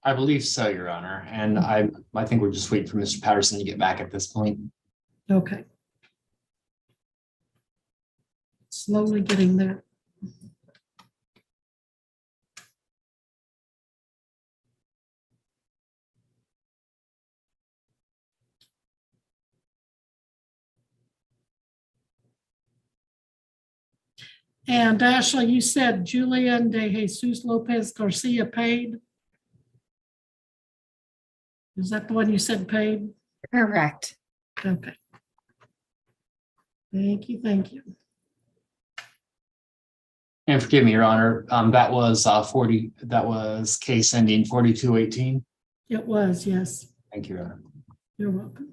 I believe so, Your Honor, and I think we're just waiting for Mr. Patterson to get back at this point. Okay. Slowly getting there. And Ashley, you said Julian de Jesus Lopez Garcia paid? Is that the one you said paid? Correct. Okay. Thank you, thank you. And forgive me, Your Honor, that was case ending 4218. It was, yes. Thank you, Your Honor. You're welcome.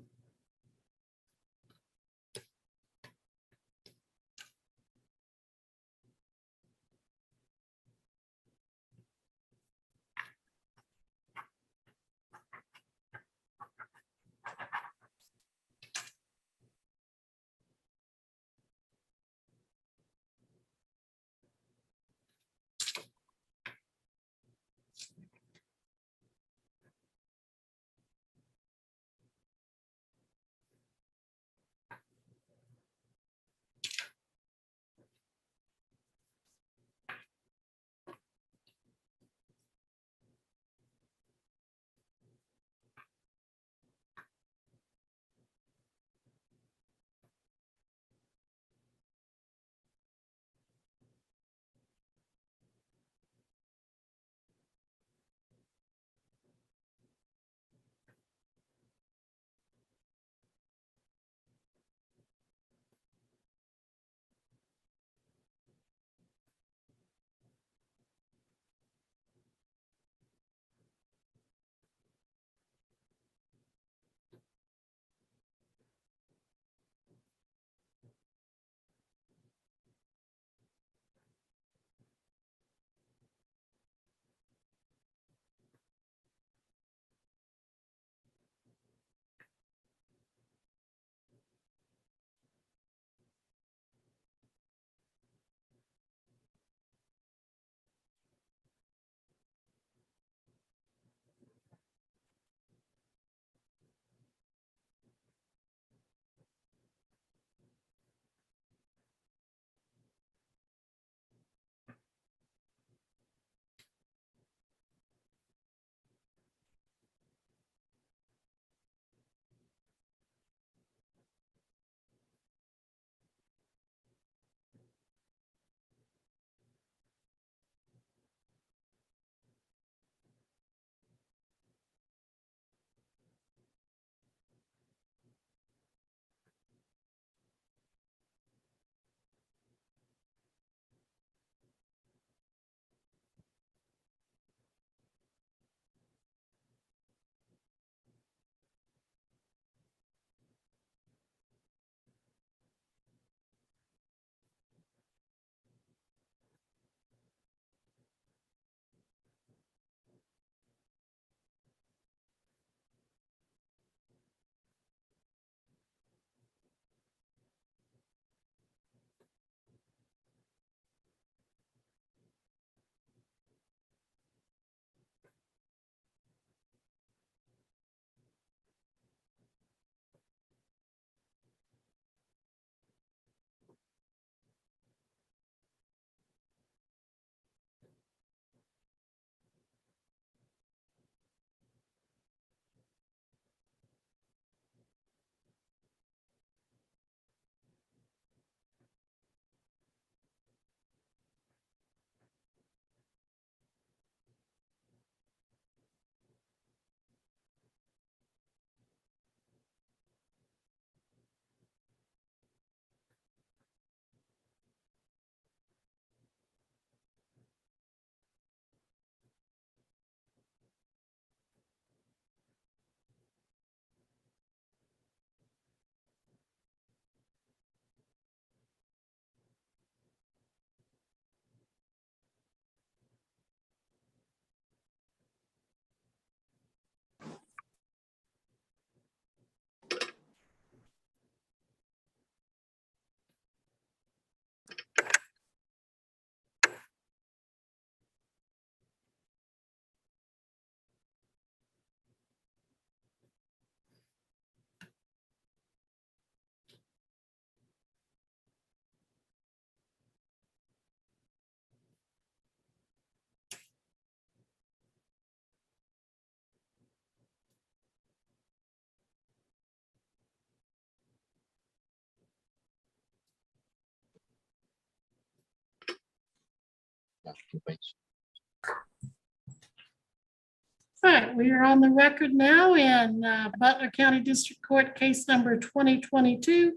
All right, we are on the record now in Butler County District Court, case number 2022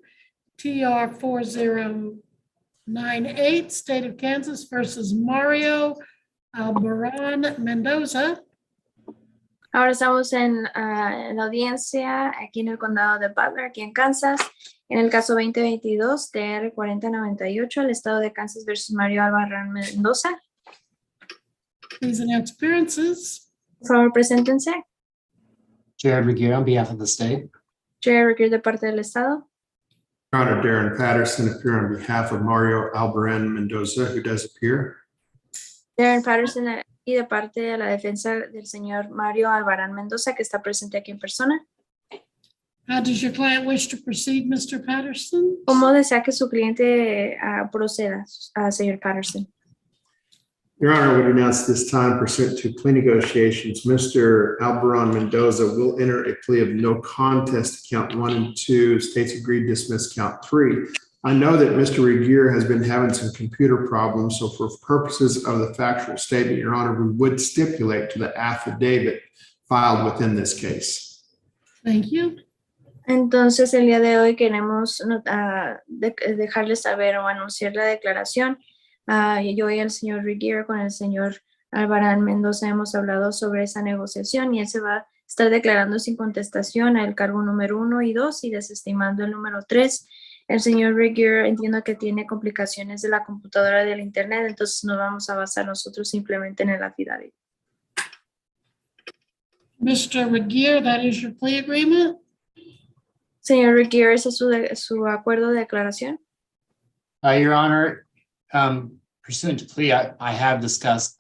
TR 4098, State of Kansas versus Mario Albarrán Mendoza. Ahora estamos en la audiencia aquí en el condado de Butler, aquí en Kansas, en el caso 2022 TR 4098, el estado de Kansas versus Mario Albarrán Mendoza. Please announce appearances. Por favor, preséntense. Jared Regier on behalf of the state. Chair Requiere de parte del estado. Your Honor, Darren Patterson appear on behalf of Mario Albarrán Mendoza, who does appear. Darren Patterson y de parte de la defensa del señor Mario Albarrán Mendoza, que está presente aquí en persona. How does your client wish to proceed, Mr. Patterson? ¿Cómo desea que su cliente proceda, señor Patterson? Your Honor, would announce this time pursuant to plea negotiations, Mr. Albarrán Mendoza will enter a plea of no contest to count 1 and 2. States agreed to dismiss count 3. I know that Mr. Regier has been having some computer problems, so for purposes of the factual statement, Your Honor, we would stipulate to the affidavit filed within this case. Thank you. Entonces, el día de hoy queremos dejarles saber o anunciar la declaración. Yo y el señor Regier con el señor Albarrán Mendoza hemos hablado sobre esa negociación y él se va a estar declarando sin contestación al cargo número 1 y 2 y desestimando el número 3. El señor Regier entiendo que tiene complicaciones de la computadora del internet, entonces nos vamos a basar nosotros simplemente en el affidavit. Mr. Regier, that is your plea agreement? Señor Regier, ¿ese es su acuerdo de declaración? Your Honor, pursuant to plea, I have discussed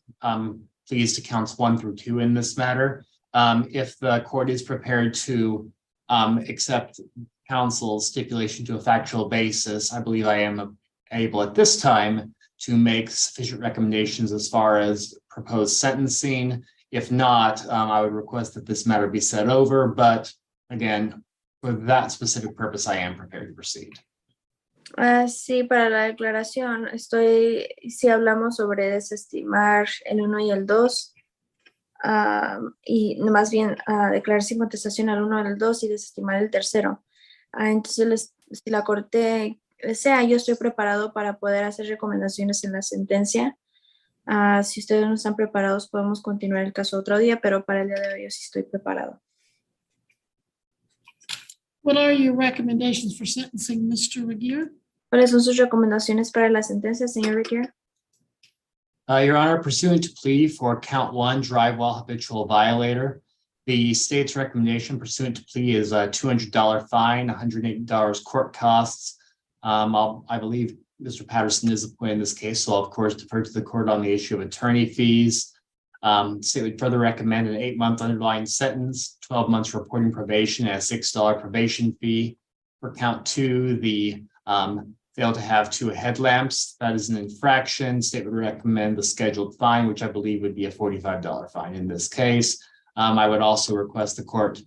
pleas to counts 1 through 2 in this matter. If the court is prepared to accept counsel's stipulation to a factual basis, I believe I am able at this time to make sufficient recommendations as far as proposed sentencing. If not, I would request that this matter be set over, but again, for that specific purpose, I am prepared to proceed. Sí, para la declaración, si hablamos sobre desestimar el 1 y el 2, y más bien declarar sin contestación al 1 y al 2 y desestimar el tercero. Entonces, si la corte desea, yo estoy preparado para poder hacer recomendaciones en la sentencia. Si ustedes no están preparados, podemos continuar el caso otro día, pero para el día de hoy yo sí estoy preparado. What are your recommendations for sentencing, Mr. Regier? ¿Cuáles son sus recomendaciones para la sentencia, señor Regier? Your Honor, pursuant to plea for count 1, drive while habitual violator, the state's recommendation pursuant to plea is a $200 fine, $180 court costs. I believe Mr. Patterson is appointed in this case, so I'll of course defer to the court on the issue of attorney fees. State would further recommend an 8-month underlying sentence, 12 months reporting probation, and a $6 probation fee. For count 2, the fail to have 2 headlamps, that is an infraction. State would recommend the scheduled fine, which I believe would be a $45 fine in this case. I would also request the court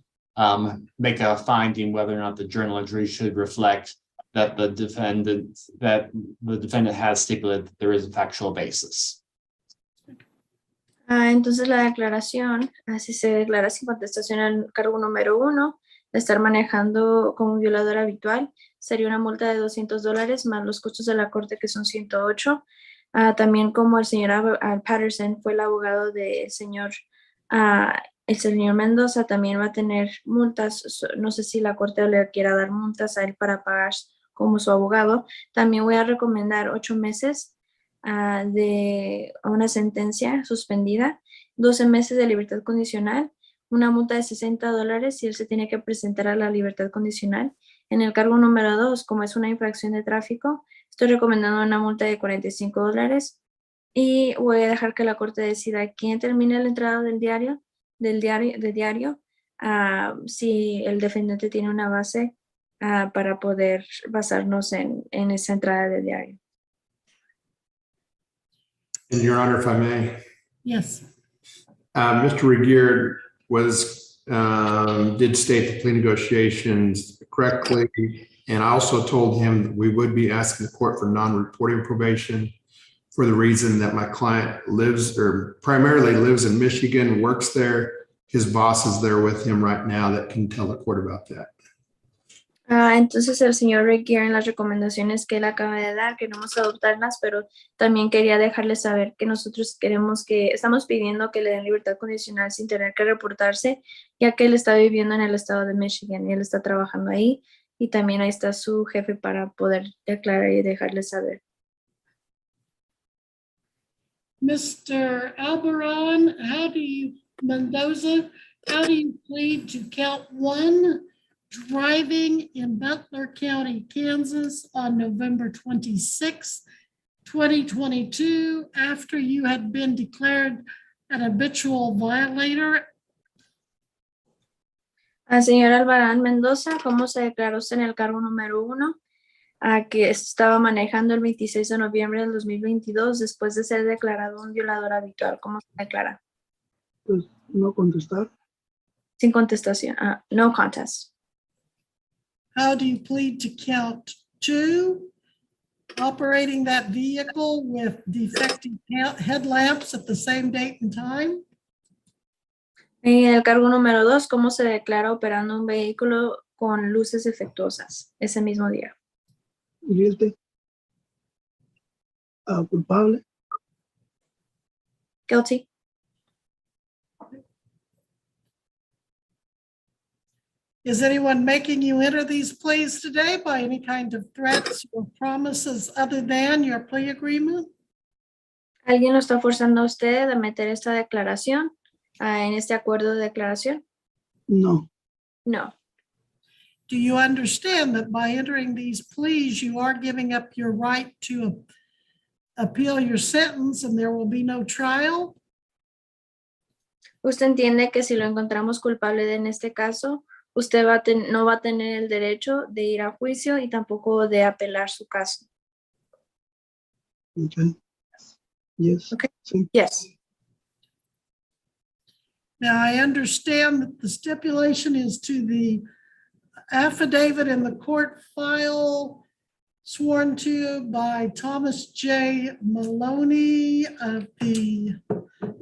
make a finding whether or not the journal entry should reflect that the defendant has stipulated that there is a factual basis. Entonces la declaración, si se declara sin contestación al cargo número 1, de estar manejando como violador habitual, sería una multa de $200 más los costos de la corte, que son 108. También como el señor Patterson fue el abogado del señor, el señor Mendoza, también va a tener multas. No sé si la corte le quiera dar multas a él para pagar como su abogado. También voy a recomendar 8 meses de una sentencia suspendida, 12 meses de libertad condicional, una multa de $60 si él se tiene que presentar a la libertad condicional. En el cargo número 2, como es una infracción de tráfico, estoy recomendando una multa de $45 y voy a dejar que la corte decida quién termine la entrada del diario, si el defendente tiene una base para poder basarnos en esa entrada del diario. And Your Honor, if I may. Yes. Mr. Regier did state the plea negotiations correctly, and I also told him that we would be asking the court for non-reporting probation for the reason that my client lives or primarily lives in Michigan, works there. His boss is there with him right now that can tell the court about that. Entonces el señor requiere las recomendaciones que él acaba de dar, queremos adoptarlas, pero también quería dejarles saber que nosotros estamos pidiendo que le den libertad condicional sin tener que reportarse, ya que él está viviendo en el estado de Michigan y él está trabajando ahí, y también ahí está su jefe para poder declarar y dejarles saber. Mr. Albaran, Mendoza, how do you plead to count one, driving in Butler County, Kansas on November 26, 2022, after you had been declared an habitual violator? Al señor Albarán Mendoza, ¿cómo se declaró usted en el cargo número 1? A que estaba manejando el 26 de noviembre del 2022 después de ser declarado un violador habitual. ¿Cómo se declara? Pues no contestar. Sin contestación. No contest. How do you plead to count 2, operating that vehicle with defective headlamps at the same date and time? En el cargo número 2, ¿cómo se declara operando un vehículo con luces defectuosas ese mismo día? Guilty. Culpable. Guilty. Is anyone making you enter these pleas today by any kind of threats or promises other than your plea agreement? ¿Alguien lo está forzando a usted a meter esta declaración en este acuerdo de declaración? No. No. Do you understand that by entering these pleas, you are giving up your right to appeal your sentence and there will be no trial? ¿Usted entiende que si lo encontramos culpable en este caso, usted no va a tener el derecho de ir a juicio y tampoco de apelar su caso? Okay. Yes. Okay. Sí. Yes. Now, I understand that the stipulation is to the affidavit in the court file sworn to by Thomas J. Maloney of the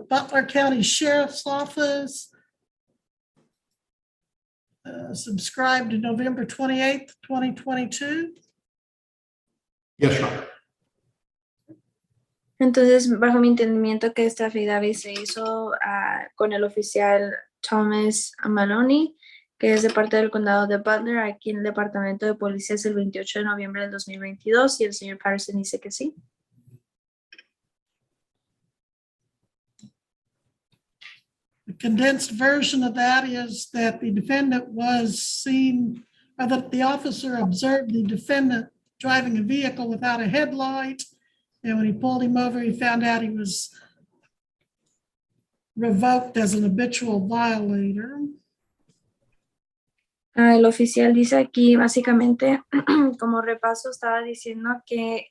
Butler County Sheriff's Office, subscribed to November 28th, 2022. Yes, Your Honor. Entonces, bajo mi entendimiento que esta affidavit se hizo con el oficial Thomas Maloney, que es de parte del condado de Butler, aquí en el departamento de policía es el 28 de noviembre del 2022, y el señor Patterson dice que sí. The condensed version of that is that the defendant was seen, or that the officer observed the defendant driving a vehicle without a headlight. And when he pulled him over, he found out he was revoked as an habitual violator. El oficial dice aquí, básicamente, como repaso, estaba diciendo que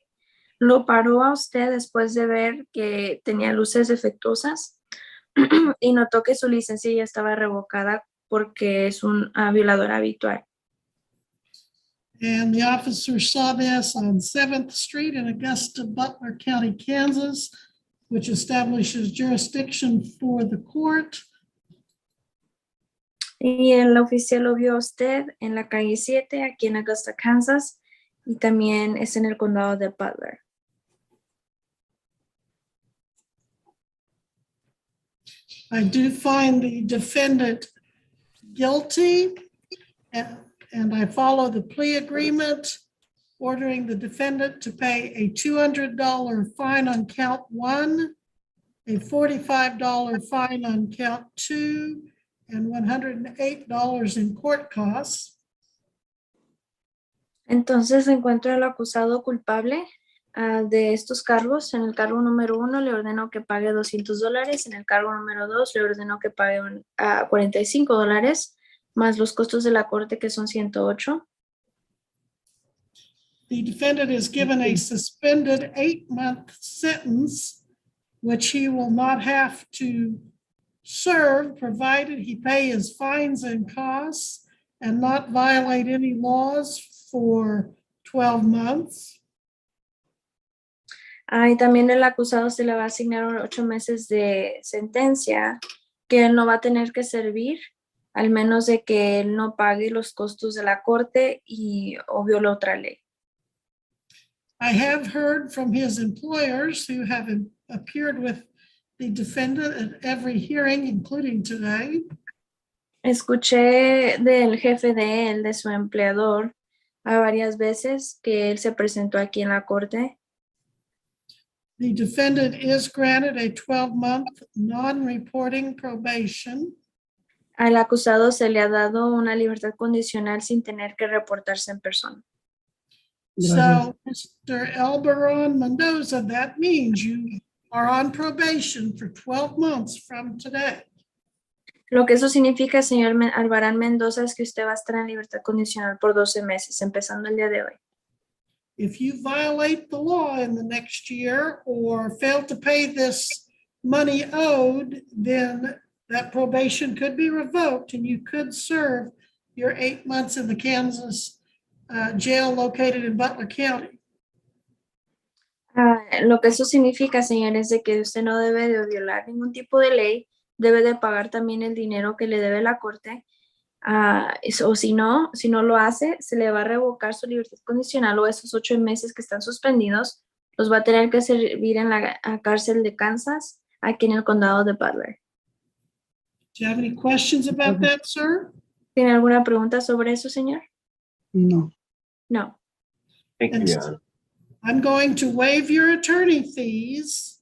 lo paró a usted después de ver que tenía luces defectuosas y notó que su licencia ya estaba revocada porque es un violador habitual. And the officer saw this on 7th Street in Augusta, Butler County, Kansas, which establishes jurisdiction for the court. Y el oficial lo vio a usted en la calle 7, aquí en Augusta, Kansas, y también es en el condado de Butler. I do find the defendant guilty, and I follow the plea agreement, ordering the defendant to pay a $200 fine on count 1, a $45 fine on count 2, and $108 in court costs. Entonces encuentro al acusado culpable de estos cargos. En el cargo número 1 le ordenó que pague $200, en el cargo número 2 le ordenó que pague $45, más los costos de la corte, que son $108. The defendant is given a suspended 8-month sentence, which he will not have to serve, provided he pay his fines and costs and not violate any laws for 12 months. Y también el acusado se le va a asignar 8 meses de sentencia que él no va a tener que servir, al menos de que él no pague los costos de la corte o viole otra ley. I have heard from his employers who have appeared with the defendant at every hearing, including today, Escuché del jefe de él, de su empleador, a varias veces que él se presentó aquí en la corte. the defendant is granted a 12-month non-reporting probation. Al acusado se le ha dado una libertad condicional sin tener que reportarse en persona. So, Mr. Elberon Mendoza, that means you are on probation for 12 months from today. Lo que eso significa, señor Albarán Mendoza, es que usted va a estar en libertad condicional por 12 meses, empezando el día de hoy. If you violate the law in the next year or fail to pay this money owed, then that probation could be revoked and you could serve your 8 months in the Kansas jail located in Butler County. Lo que eso significa, señor, es de que usted no debe de violar ningún tipo de ley, debe de pagar también el dinero que le debe la corte, o si no lo hace, se le va a revocar su libertad condicional o esos 8 meses que están suspendidos, los va a tener que servir en la cárcel de Kansas, aquí en el condado de Butler. Do you have any questions about that, sir? ¿Tiene alguna pregunta sobre eso, señor? No. No. Thank you, Your Honor. I'm going to waive your attorney fees,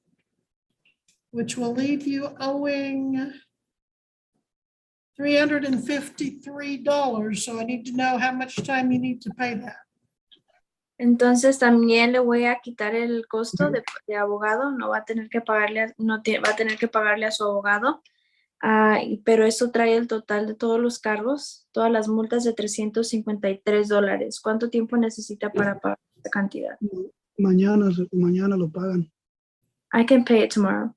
which will leave you owing $353. So I need to know how much time you need to pay that. Entonces también le voy a quitar el costo de abogado, no va a tener que pagarle, va a tener que pagarle a su abogado, pero eso trae el total de todos los cargos, todas las multas de $353. ¿Cuánto tiempo necesita para pagar esta cantidad? Mañana lo pagan. I can pay it tomorrow.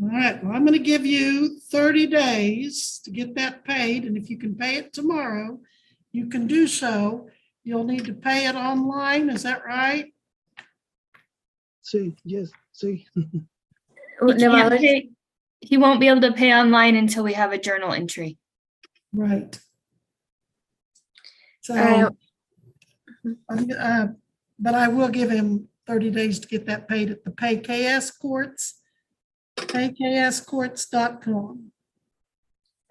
All right, well, I'm going to give you 30 days to get that paid, and if you can pay it tomorrow, you can do so. You'll need to pay it online, is that right? Sí, yes, sí. He won't be able to pay online until we have a journal entry. Right. So, but I will give him 30 days to get that paid at the PayKS Courts, paykscourts.com.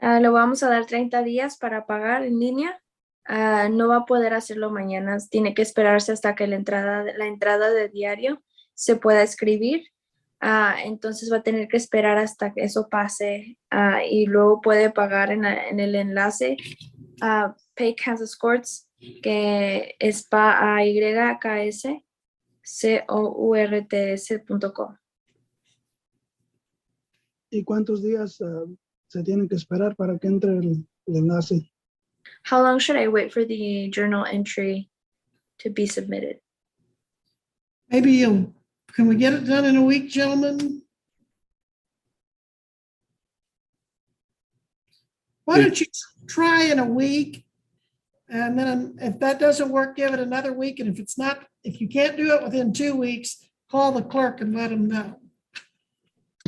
Le vamos a dar 30 días para pagar en línea. No va a poder hacerlo mañana, tiene que esperarse hasta que la entrada de diario se pueda escribir. Entonces va a tener que esperar hasta que eso pase y luego puede pagar en el enlace Pay Kansas Courts, que es paykscourts.com. ¿Y cuántos días se tienen que esperar para que entre el enlace? How long should I wait for the journal entry to be submitted? Maybe can we get it done in a week, gentlemen? Why don't you try in a week? And then if that doesn't work, give it another week. And if you can't do it within 2 weeks, call the clerk and let them know.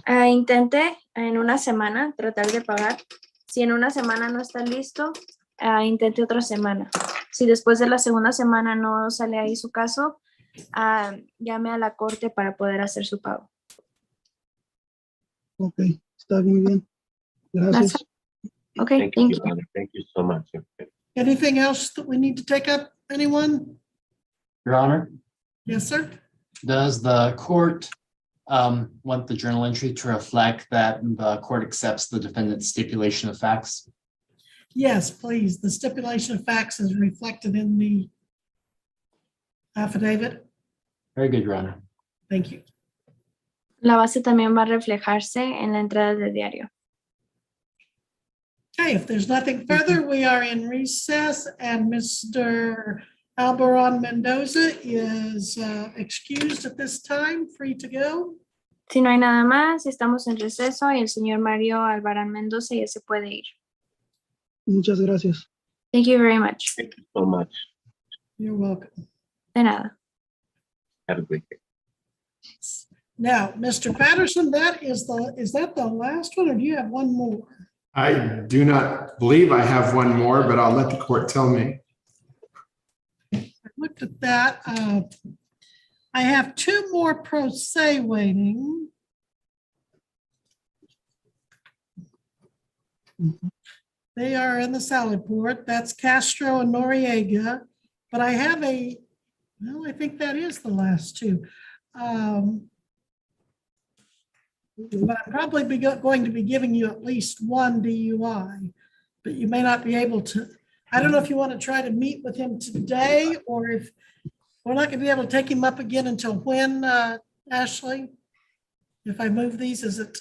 Intente en una semana tratar de pagar. Si en una semana no está listo, intente otra semana. Si después de la segunda semana no sale ahí su caso, llame a la corte para poder hacer su pago. Ok, está muy bien. Gracias. Okay, thank you. Thank you so much. Anything else that we need to take up, anyone? Your Honor, Yes, sir. does the court want the journal entry to reflect that the court accepts the defendant's stipulation of facts? Yes, please. The stipulation of facts is reflected in the affidavit. Very good, Your Honor. Thank you. La base también va a reflejarse en la entrada de diario. Okay, if there's nothing further, we are in recess and Mr. Alberon Mendoza is excused at this time, free to go. Si no hay nada más, estamos en receso y el señor Mario Albarán Mendoza ya se puede ir. Muchas gracias. Thank you very much. Thank you so much. You're welcome. De nada. Have a great day. Now, Mr. Patterson, is that the last one, or do you have one more? I do not believe I have one more, but I'll let the court tell me. I looked at that. I have two more pro se waiting. They are in the Sally Port. That's Castro and Noriega. But I have I think that is the last two. But I'm probably going to be giving you at least one DUI, but you may not be able to. I don't know if you want to try to meet with him today, or if we're not going to be able to take him up again until when, Ashley? If I move these, is it?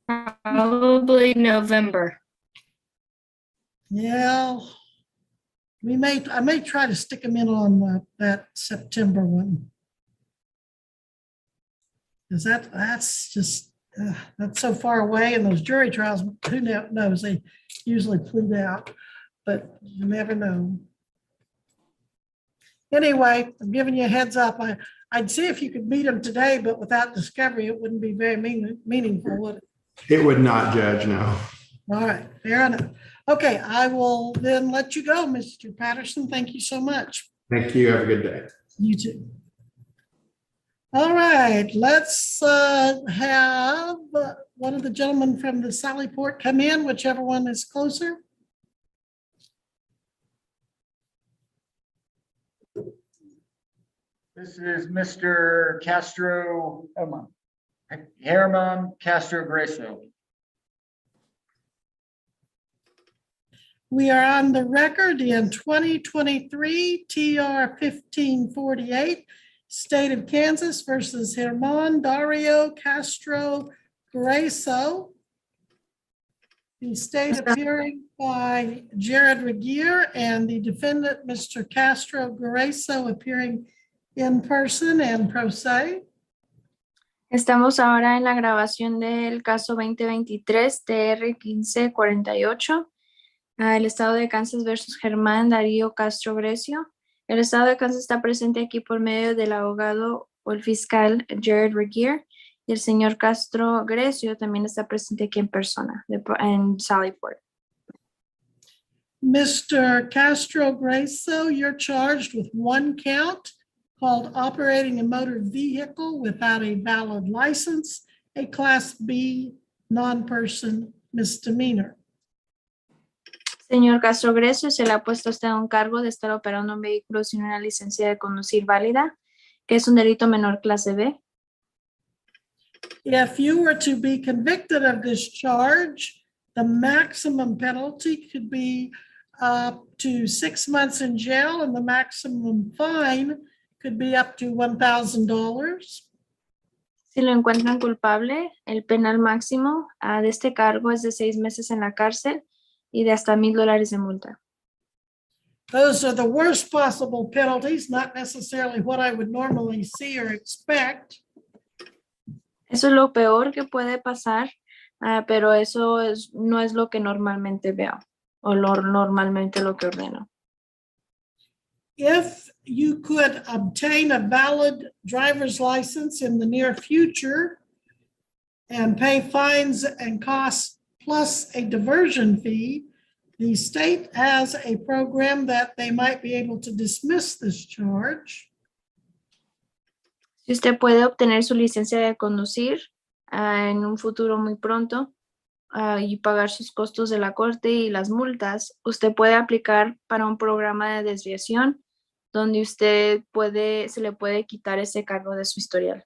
Probably November. Yeah. I may try to stick him in on that September one. Because that's just, that's so far away, and those jury trials, who knows, they usually plead out, but you never know. Anyway, I'm giving you a heads up. I'd see if you could meet him today, but without discovery, it wouldn't be very meaningful, would it? It would not, Judge, no. All right, fair enough. Okay, I will then let you go, Mr. Patterson. Thank you so much. Thank you. Have a good day. You too. All right, let's have one of the gentlemen from the Sally Port come in, whichever one is closer. This is Mr. Castro, Herman Castro Greso. We are on the record in 2023 TR 1548, State of Kansas versus Herman Dario Castro Greso. The state appearing by Jared Regier and the defendant, Mr. Castro Greso, appearing in person and pro se. Estamos ahora en la grabación del caso 2023 TR 1548. El estado de Kansas versus Germán Darío Castro Grecio. El estado de Kansas está presente aquí por medio del abogado o el fiscal Jared Regier, y el señor Castro Grecio también está presente aquí en persona en Sally Port. Mr. Castro Grecio, you're charged with one count called operating a motor vehicle without a valid license, a Class B non-person misdemeanor. Señor Castro Grecio, se le ha puesto a usted un cargo de estar operando un vehículo sin una licencia de conducir válida, que es un delito menor clase B. If you were to be convicted of this charge, the maximum penalty could be up to 6 months in jail, and the maximum fine could be up to $1,000. Si lo encuentran culpable, el penal máximo de este cargo es de 6 meses en la cárcel y de hasta $1,000 de multa. Those are the worst possible penalties, not necessarily what I would normally see or expect. Eso es lo peor que puede pasar, pero eso no es lo que normalmente veo o normalmente lo que ordeno. If you could obtain a valid driver's license in the near future and pay fines and costs plus a diversion fee, the state has a program that they might be able to dismiss this charge. Si usted puede obtener su licencia de conducir en un futuro muy pronto y pagar sus costos de la corte y las multas, usted puede aplicar para un programa de desviación donde se le puede quitar ese cargo de su historial.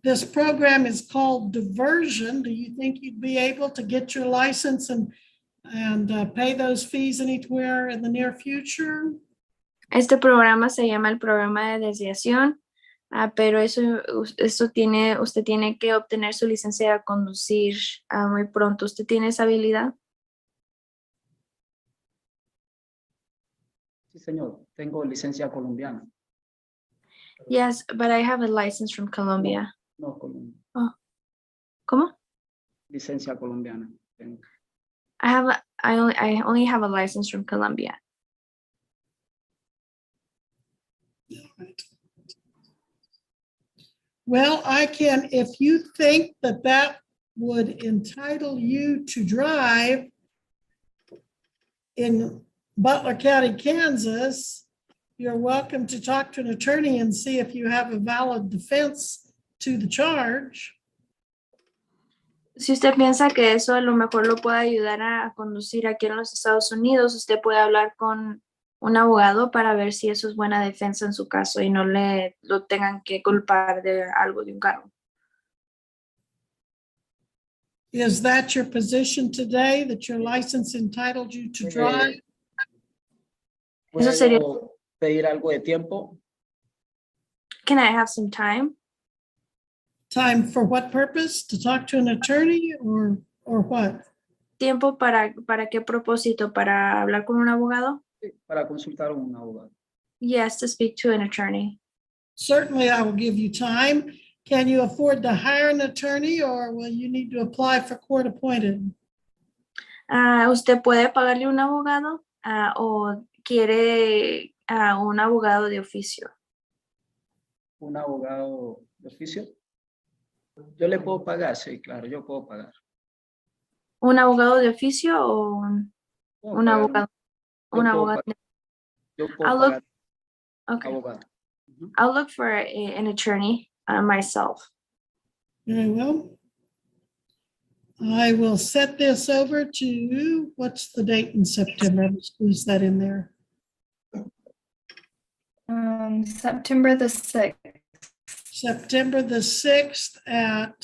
This program is called diversion. Do you think you'd be able to get your license and pay those fees anywhere in the near future? Este programa se llama el programa de desviación, pero usted tiene que obtener su licencia de conducir muy pronto. ¿Usted tiene esa habilidad? Sí, señor. Tengo licencia colombiana. Yes, but I have a license from Colombia. No, Colombia. Oh. ¿Cómo? Licencia colombiana. Tengo. I only have a license from Colombia. Well, I can, if you think that that would entitle you to drive in Butler County, Kansas, you're welcome to talk to an attorney and see if you have a valid defense to the charge. Si usted piensa que eso a lo mejor lo puede ayudar a conducir aquí en los Estados Unidos, usted puede hablar con un abogado para ver si eso es buena defensa en su caso y no lo tengan que culpar de algo de un carro. Is that your position today, that your license entitled you to drive? Eso sería- ¿Puedo pedir algo de tiempo? Can I have some time? Time for what purpose? To talk to an attorney or what? ¿Tiempo para qué propósito? ¿Para hablar con un abogado? Sí, para consultar a un abogado. Yes, to speak to an attorney. Certainly, I will give you time. Can you afford to hire an attorney or will you need to apply for court appointed? ¿Usted puede pagarle un abogado o quiere un abogado de oficio? ¿Un abogado de oficio? Yo le puedo pagar, sí, claro, yo puedo pagar. ¿Un abogado de oficio o Puedo un pagar abogado? yo Un puedo abogado. pagar- Yo puedo I'll look, pagar okay. abogado. I'll look for an attorney myself. Very well. I will set this over to, what's the date in September? Let's squeeze that in there. September the 6th. September the 6th at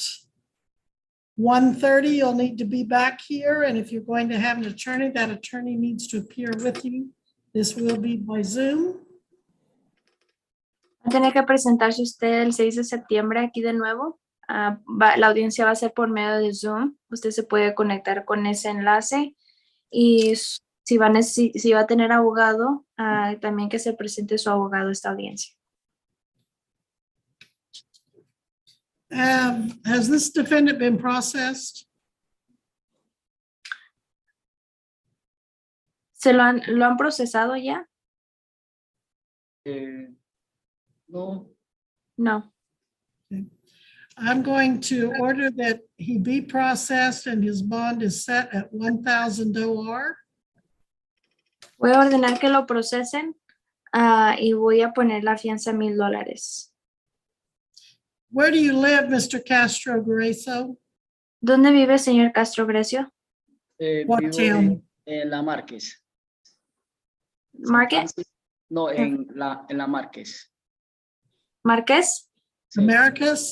1:30. You'll need to be back here. And if you're going to have an attorney, that attorney needs to appear with you. This will be by Zoom. Va a tener que presentarse usted el 6 de septiembre aquí de nuevo. La audiencia va a ser por medio de Zoom. Usted se puede conectar con ese enlace y si va a tener abogado, también que se presente su abogado a esta audiencia. Has this defendant been processed? ¿Lo han procesado ya? No, No. I'm going to order that he be processed and his bond is set at 1,000 OR. Voy a ordenar que lo procesen y voy a poner la fianza $1,000. Where do you live, Mr. Castro Grueso? ¿Dónde vive, señor Castro Grecio? What vivo town? en La Márquez. Market? No, en la Márquez. ¿Márquez? Americas?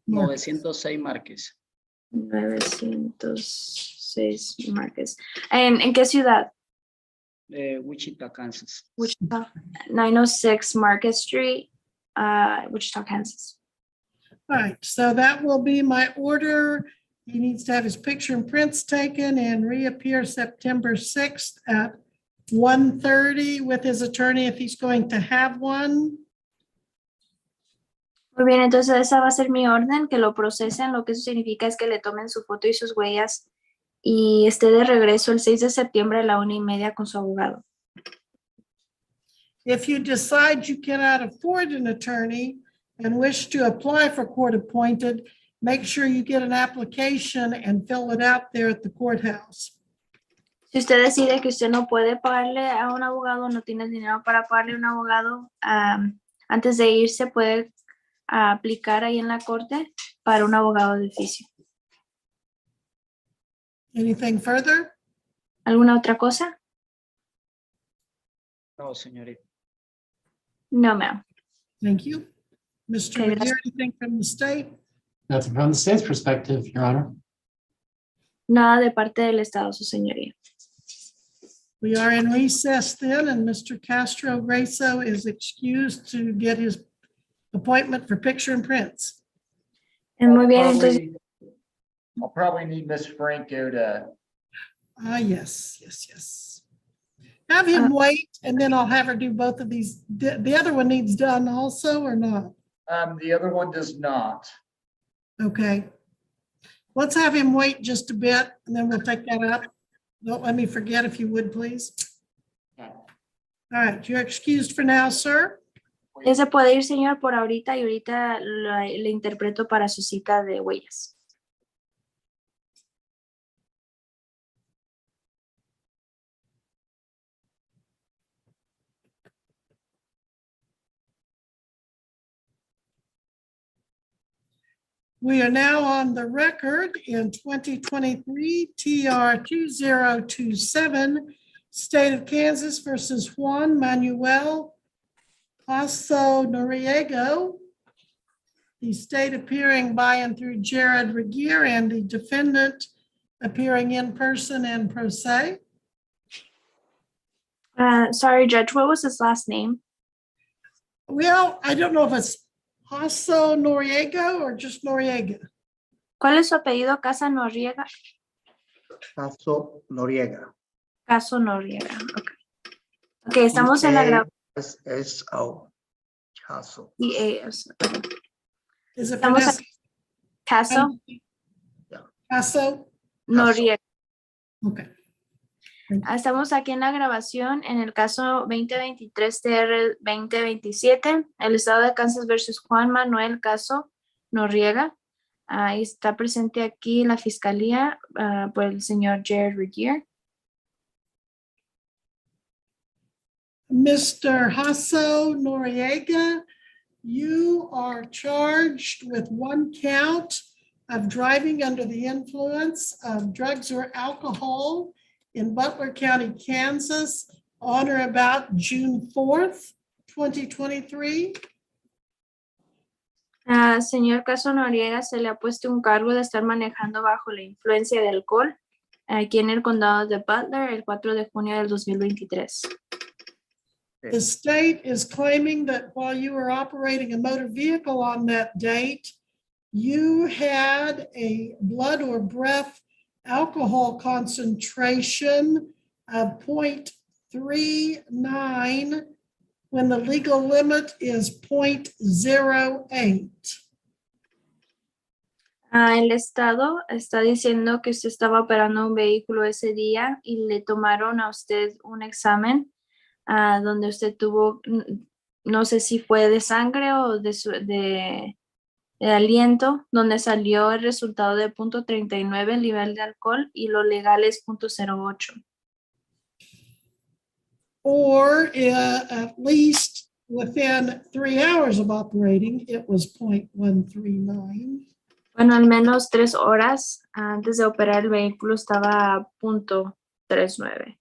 906 Márquez. 906 Márquez. ¿En qué ciudad? Wichita, Kansas. Wichita. 906 Market Street, Wichita, Kansas. All right, so that will be my order. He needs to have his picture and prints taken and reappear September 6th at 1:30 with his attorney if he's going to have one. Muy bien, entonces esa va a ser mi orden, que lo procesen. Lo que eso significa es que le tomen su foto y sus huellas y esté de regreso el 6 de septiembre a la 1:30 con su abogado. If you decide you cannot afford an attorney and wish to apply for court appointed, make sure you get an application and fill it out there at the courthouse. Si usted decide que usted no puede pagarle a un abogado, no tiene dinero para pagarle a un abogado, antes de irse puede aplicar ahí en la corte para un abogado de oficio. Anything further? ¿Alguna otra cosa? No, señorita. No, ma'am. Thank you. Mr. Okay, Regier, anything from the state? Nothing from the state's perspective, Your Honor. Nada de parte del Estado, su señoría. We are in recess then, and Mr. Castro Greso is excused to get his appointment for picture and prints. Muy bien, entonces. I'll probably need Miss Franco to, Yes. Have him wait, and then I'll have her do both of these. The other one needs done also or not? the other one does not. Okay. Let's have him wait just a bit, and then we'll take that up. Don't let me forget if you would, please. All right, you're excused for now, sir. Ya se puede ir, señor, por ahorita y ahorita le interpreto para su cita de huellas. We are now on the record in 2023 TR 2027, State of Kansas versus Juan Manuel Paso Noriego. The state appearing by and through Jared Regier and the defendant appearing in person and pro se. Sorry, Judge, what was his last name? Well, I don't know if it's Paso Noriego or just Noriega. ¿Cuál es su apellido? Casa Noriega. Caso Noriega. Caso Noriega. Okay. Ok, estamos en la grabación. S-O. Caso. Is it Estamos pronounced aquí. Caso Paso? Noriega. Okay. Estamos aquí en la grabación en el caso 2023 TR 2027, el estado de Kansas versus Juan Manuel Caso Noriega. Ahí está presente aquí la fiscalía por el señor Jared Regier. Mr. Hasso Noriega, you are charged with one count of driving under the influence of drugs or alcohol in Butler County, Kansas, on or about June 4th, 2023. Señor Caso Noriega, se le ha puesto un cargo de estar manejando bajo la influencia de alcohol aquí en el condado de Butler el 4 de junio del 2023. The state is claiming that while you were operating a motor vehicle on that date, you had a blood or breath alcohol concentration of 0.39 when the legal limit is 0.08. El estado está diciendo que usted estaba operando un vehículo ese día y le tomaron a usted un examen donde usted tuvo, no sé si fue de sangre o de aliento, donde salió el resultado de 0.39 el nivel de alcohol y lo legal es 0.08. Or at least within 3 hours of operating, it was 0.139. Bueno, al menos 3 horas antes de operar el vehículo estaba a 0.39.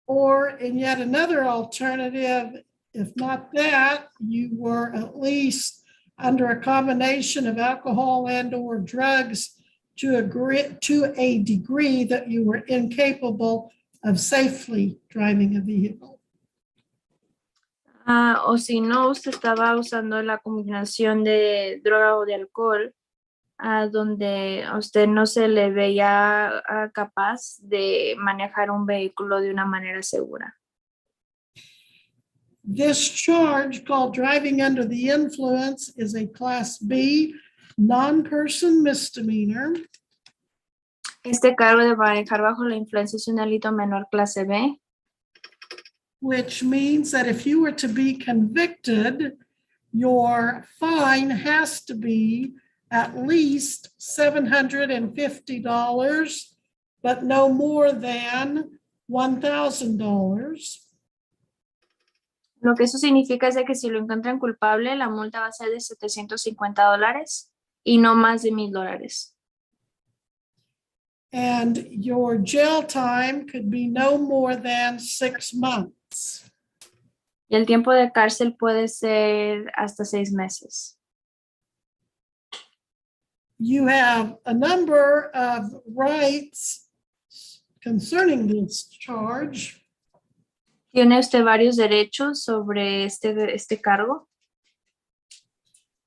Or in yet another alternative, if not that, you were at least under a combination of alcohol and or drugs to a degree that you were incapable of safely driving a vehicle. O si no, usted estaba usando la combinación de droga o de alcohol, donde a usted no se le veía capaz de manejar un vehículo de una manera segura. This charge, called driving under the influence, is a Class B non-person misdemeanor. Este cargo de manejar bajo la influencia es un delito menor clase B. Which means that if you were to be convicted, your fine has to be at least $750, but no more than $1,000. Lo que eso significa es de que si lo encuentran culpable, la multa va a ser de $750 y no más de $1,000. And your jail time could be no more than 6 months. Y el tiempo de cárcel puede ser hasta 6 meses. You have a number of rights concerning this charge. ¿Tiene usted varios derechos sobre este cargo?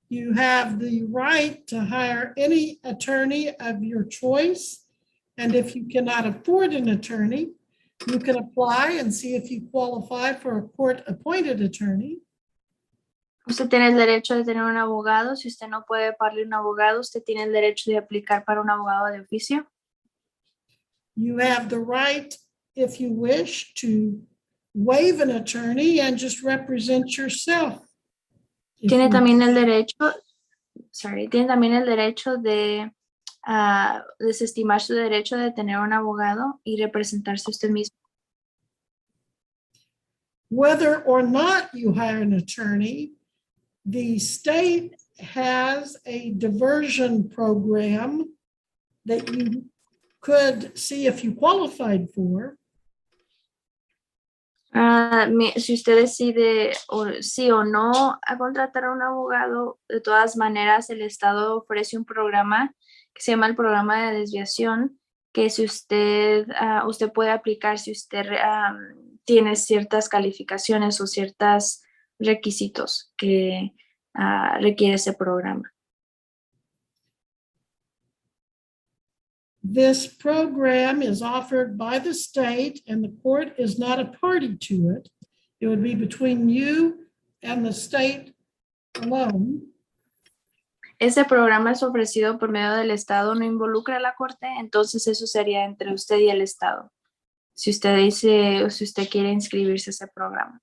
You have the right to hire any attorney of your choice. And if you cannot afford an attorney, you can apply and see if you qualify for a court-appointed attorney. Usted tiene el derecho de tener un abogado. Si usted no puede pagarle un abogado, usted tiene el derecho de aplicar para un abogado de oficio. You have the right, if you wish, to waive an attorney and just represent yourself Tiene you- también el derecho, tiene también el derecho de desestimar su derecho de tener un abogado y representarse usted mismo. Whether or not you hire an attorney, the state has a diversion program that you could see if you qualified for. Si usted decide sí o no a contratar a un abogado, de todas maneras el Estado ofrece un programa que se llama el programa de desviación, que si usted, usted puede aplicar si usted tiene ciertas calificaciones o ciertos requisitos que requiere ese programa. This program is offered by the state and the court is not a party to it. It would be between you and the state alone. Ese programa es ofrecido por medio del Estado, no involucra a la corte, entonces eso sería entre usted y el Estado. Si usted dice o si usted quiere inscribirse a ese programa.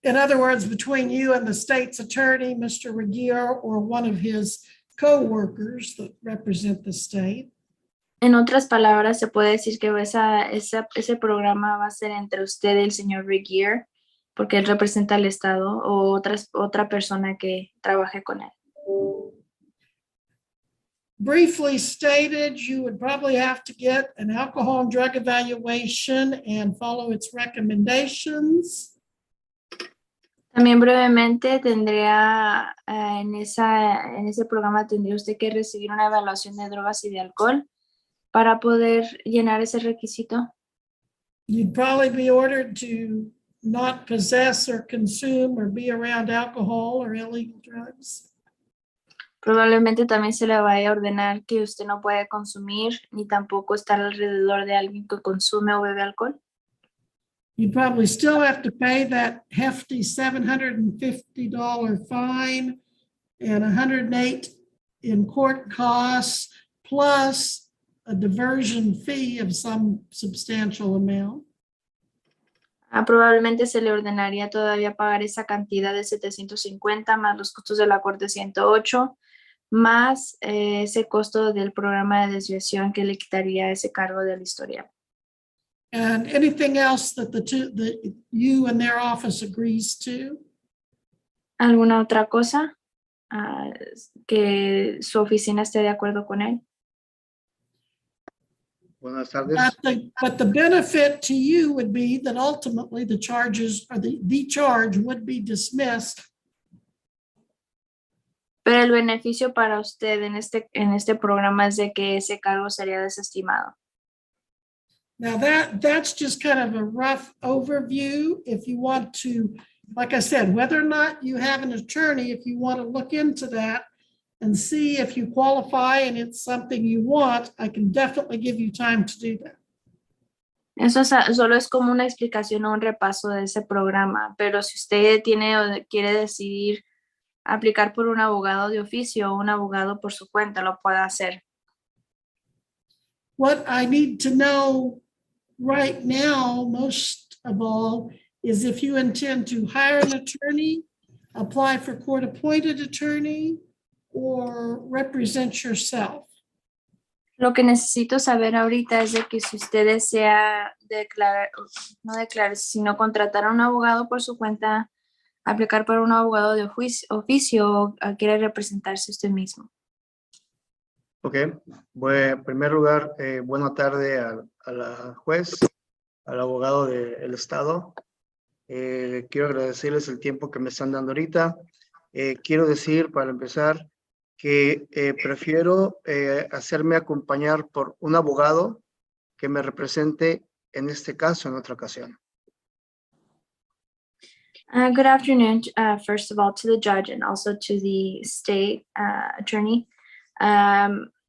In other words, between you and the state's attorney, Mr. Regier, or one of his co-workers that represent the state. En otras palabras, se puede decir que ese programa va a ser entre usted y el señor Regier, porque él representa al Estado, o otra persona que trabaje con él. Briefly stated, you would probably have to get an alcohol and drug evaluation and follow its recommendations. También brevemente tendría, en ese programa tendría usted que recibir una evaluación de drogas y de alcohol para poder llenar ese requisito. You'd probably be ordered to not possess or consume or be around alcohol or illegal drugs. Probablemente también se le vaya a ordenar que usted no puede consumir ni tampoco estar alrededor de alguien que consume o bebe alcohol. You probably still have to pay that hefty $750 fine and $108 in court costs, plus a diversion fee of some substantial amount. Probablemente se le ordenaría todavía pagar esa cantidad de 750 más los costos de la corte 108, más ese costo del programa de desviación que le quitaría ese cargo del historial. And anything else that you and their office agrees to? ¿Alguna otra cosa que su oficina esté de acuerdo con él? Buenas tardes. But the benefit to you would be that ultimately the charges or the charge would be dismissed. Pero el beneficio para usted en este programa es de que ese cargo sería desestimado. Now that's just kind of a rough overview. If you want to, like I said, whether or not you have an attorney, if you want to look into that and see if you qualify and it's something you want, I can definitely give you time to do that. Eso solo es como una explicación o un repaso de ese programa, pero si usted tiene o quiere decidir aplicar por un abogado de oficio o un abogado por su cuenta, lo puede hacer. What I need to know right now, most of all, is if you intend to hire an attorney, apply for court-appointed attorney, or represent yourself. Lo que necesito saber ahorita es de que si usted desea sino contratar a un abogado por su cuenta, aplicar para un abogado de oficio o quiere representarse usted mismo. Ok, bueno, en primer lugar, buena tarde a la juez, al abogado del Estado. Quiero agradecerles el tiempo que me están dando ahorita. Quiero decir, para empezar, que prefiero hacerme acompañar por un abogado que me represente en este caso en otra ocasión. Good afternoon, first of all, to the judge and also to the state attorney.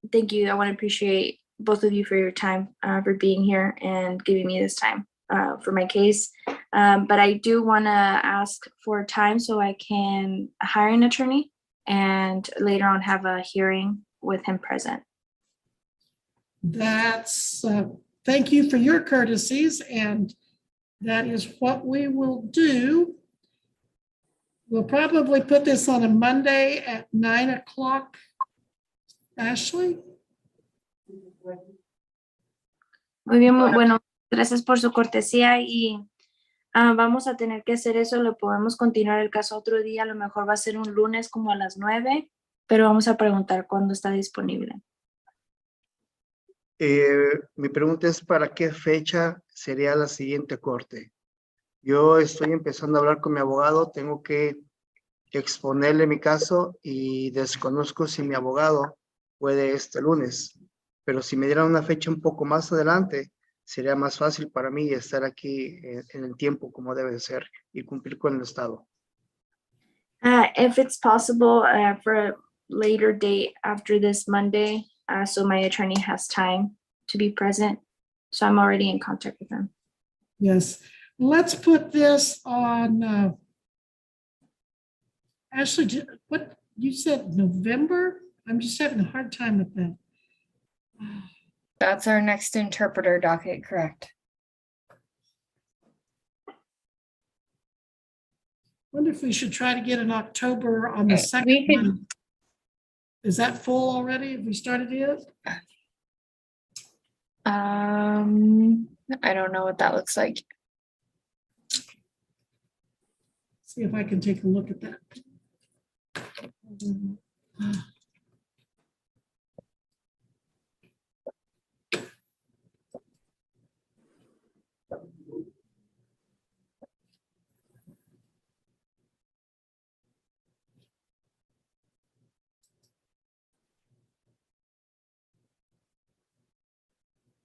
Thank you. I want to appreciate both of you for your time, for being here and giving me this time for my case. But I do want to ask for time so I can hire an attorney and later on have a hearing with him present. That's, thank you for your courtesies, and that is what we will do. We'll probably put this on a Monday at 9 o'clock. Ashley? Muy bien, muy bueno. Gracias por su cortesía y vamos a tener que hacer eso. Lo podemos continuar el caso otro día. A lo mejor va a ser un lunes como a las 9, pero vamos a preguntar cuándo está disponible. Mi pregunta es ¿para qué fecha sería la siguiente corte? Yo estoy empezando a hablar con mi abogado, tengo que exponerle mi caso y desconozco si mi abogado puede este lunes, pero si me dieran una fecha un poco más adelante, sería más fácil para mí estar aquí en el tiempo como debe ser y cumplir con el estado. If it's possible for a later date after this Monday, so my attorney has time to be present. So I'm already in contact with them. Yes. Let's put this on, Ashley, what, you said November? I'm just having a hard time with that. That's our next interpreter docket, correct? Wonder if we should try to get in October on the We second could- one. Is that full already? Have we started yet? I don't know what that looks like. See if I can take a look at that.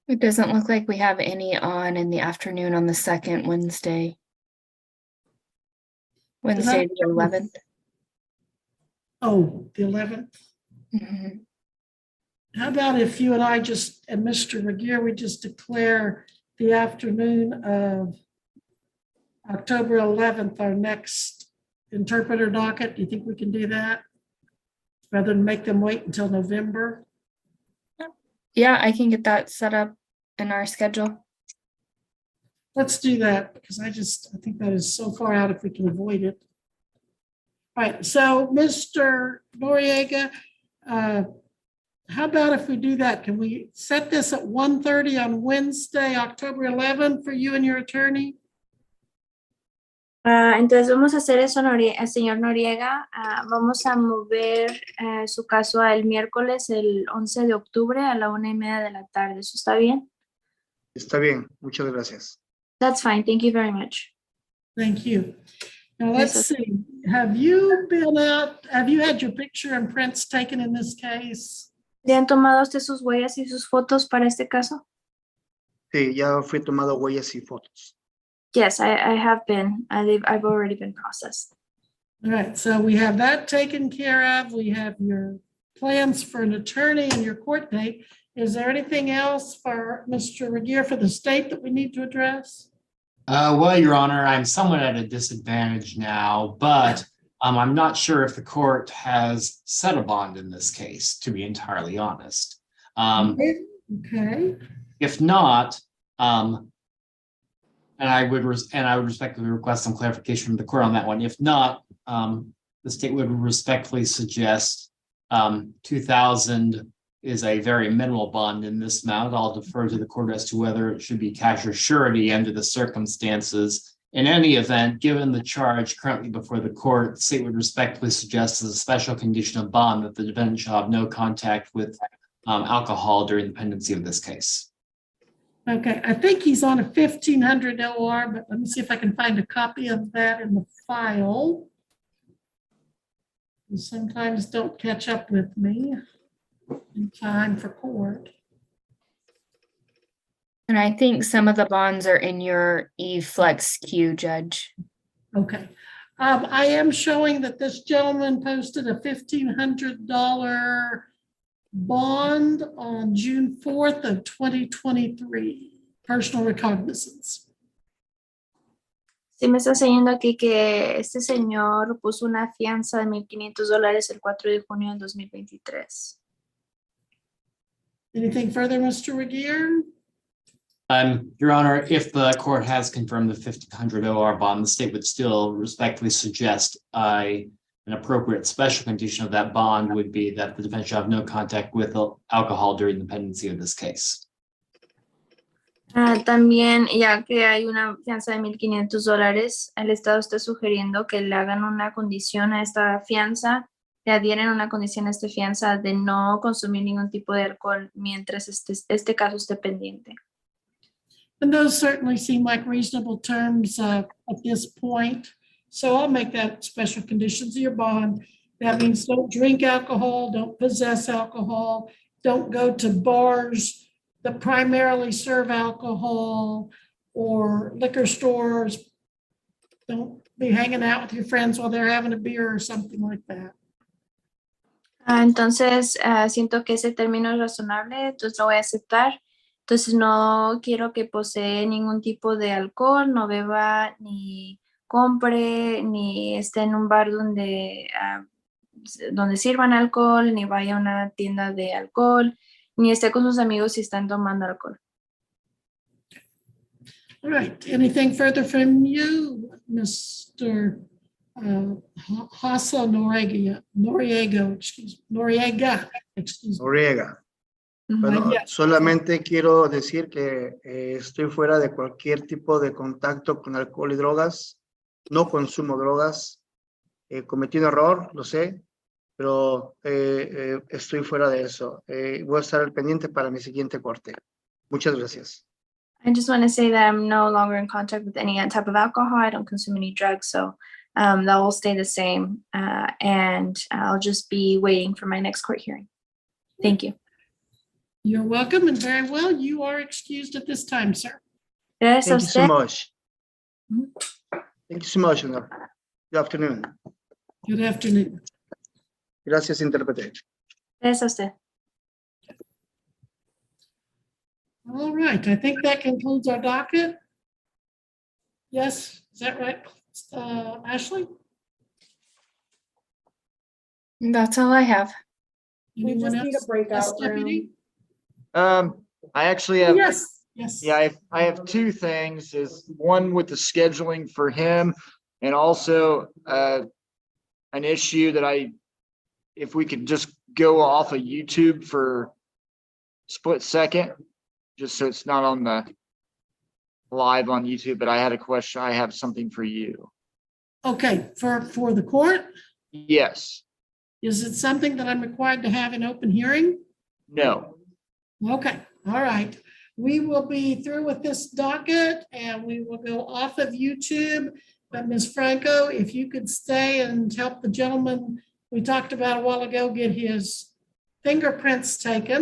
It doesn't look like we have any on in the afternoon on the second Wednesday. Wednesday, the 11th. Oh, the 11th. Mhm. How about if you and I just, and Mr. Regier, we just declare the afternoon of October 11th, our next interpreter docket? Do you think we can do that? Rather than make them wait until November? Yeah, I can get that set up in our schedule. Let's do that because I think that is so far out if we can avoid it. All right, so Mr. Noriega, how about if we do that? Can we set this at 1:30 on Wednesday, October 11th for you and your attorney? Entonces vamos a hacer eso, señor Noriega. Vamos a mover su caso al miércoles, el 11 de octubre a la 1:30 de la tarde. ¿Eso está bien? Está bien, muchas gracias. That's fine. Thank you very much. Thank you. Now let's see. Have you had your picture and prints taken in this case? ¿Le han tomado usted sus huellas y sus fotos para este caso? Sí, ya fui tomado huellas y fotos. Yes, I have been. I've already been processed. All right, so we have that taken care of. We have your plans for an attorney and your court date. Is there anything else for Mr. Regier for the state that we need to address? Well, Your Honor, I'm somewhat at a disadvantage now, but I'm not sure if the court has set a bond in this case, to be entirely honest. Okay. If not, and I would respectfully request some clarification from the court on that one. If not, the state would respectfully suggest 2,000 is a very minimal bond in this amount. I'll defer to the court as to whether it should be cash or surety under the circumstances. In any event, given the charge currently before the court, the state would respectfully suggest as a special condition of bond that the defendant shall have no contact with alcohol during the pendency of this case. Okay, I think he's on a 1500 OR, but let me see if I can find a copy of that in the file. You sometimes don't catch up with me in time for court. And I think some of the bonds are in your e-flex queue, Judge. Okay. I am showing that this gentleman posted a $1,500 bond on June 4th of 2023, personal recognizance. Sí, me está enseñando aquí que este señor puso una fianza de $1,500 el 4 de junio del 2023. Anything further, Mr. Regier? Your Honor, if the court has confirmed the 1,500 OR bond, the state would still respectfully suggest an appropriate special condition of that bond would be that the defendant shall have no contact with alcohol during the pendency of this case. También, ya que hay una fianza de $1,500, el Estado está sugiriendo que le hagan una condición a esta fianza, le adhieren una condición a esta fianza de no consumir ningún tipo de alcohol mientras este caso esté pendiente. And those certainly seem like reasonable terms at this point. So I'll make that special conditions of your bond. That means don't drink alcohol, don't possess alcohol, don't go to bars that primarily serve alcohol or liquor stores. Don't be hanging out with your friends while they're having a beer or something like that. Entonces, siento que ese término es razonable, entonces lo voy a aceptar. Entonces, no quiero que posee ningún tipo de alcohol, no beba ni compre, ni esté en un bar donde sirvan alcohol, ni vaya a una tienda de alcohol, ni esté con sus amigos si están tomando alcohol. All right, anything further from you, Mr. Hasso Noriega, excuse me. Noriega. Bueno, Yes. solamente quiero decir que estoy fuera de cualquier tipo de contacto con alcohol y drogas. No consumo drogas. Cometí un error, lo sé, pero estoy fuera de eso. Voy a estar al pendiente para mi siguiente corte. Muchas gracias. I just want to say that I'm no longer in contact with any type of alcohol. I don't consume any drugs, so that will stay the same. And I'll just be waiting for my next court hearing. Thank you. You're welcome and very well. You are excused at this time, sir. Gracias a Thank you so usted. much. Thank you so much, Honor. Good afternoon. Good afternoon. Gracias, intérprete. Gracias a usted. All right, I think that concludes our docket. Yes, is that right, Ashley? That's all I have. Anyone else? Yes, Deputy? I actually have. Yes, yes. Yeah, I have two things, is one with the scheduling for him and also an issue that if we could just go off of YouTube for split second, just so it's not on the live on YouTube, but I had a question. I have something for you. Okay, for the court, Yes, is it something that I'm required to have an open hearing? no. Okay, all right. We will be through with this docket and we will go off of YouTube. But Ms. Franco, if you could stay and help the gentleman we talked about a while ago get his fingerprints taken.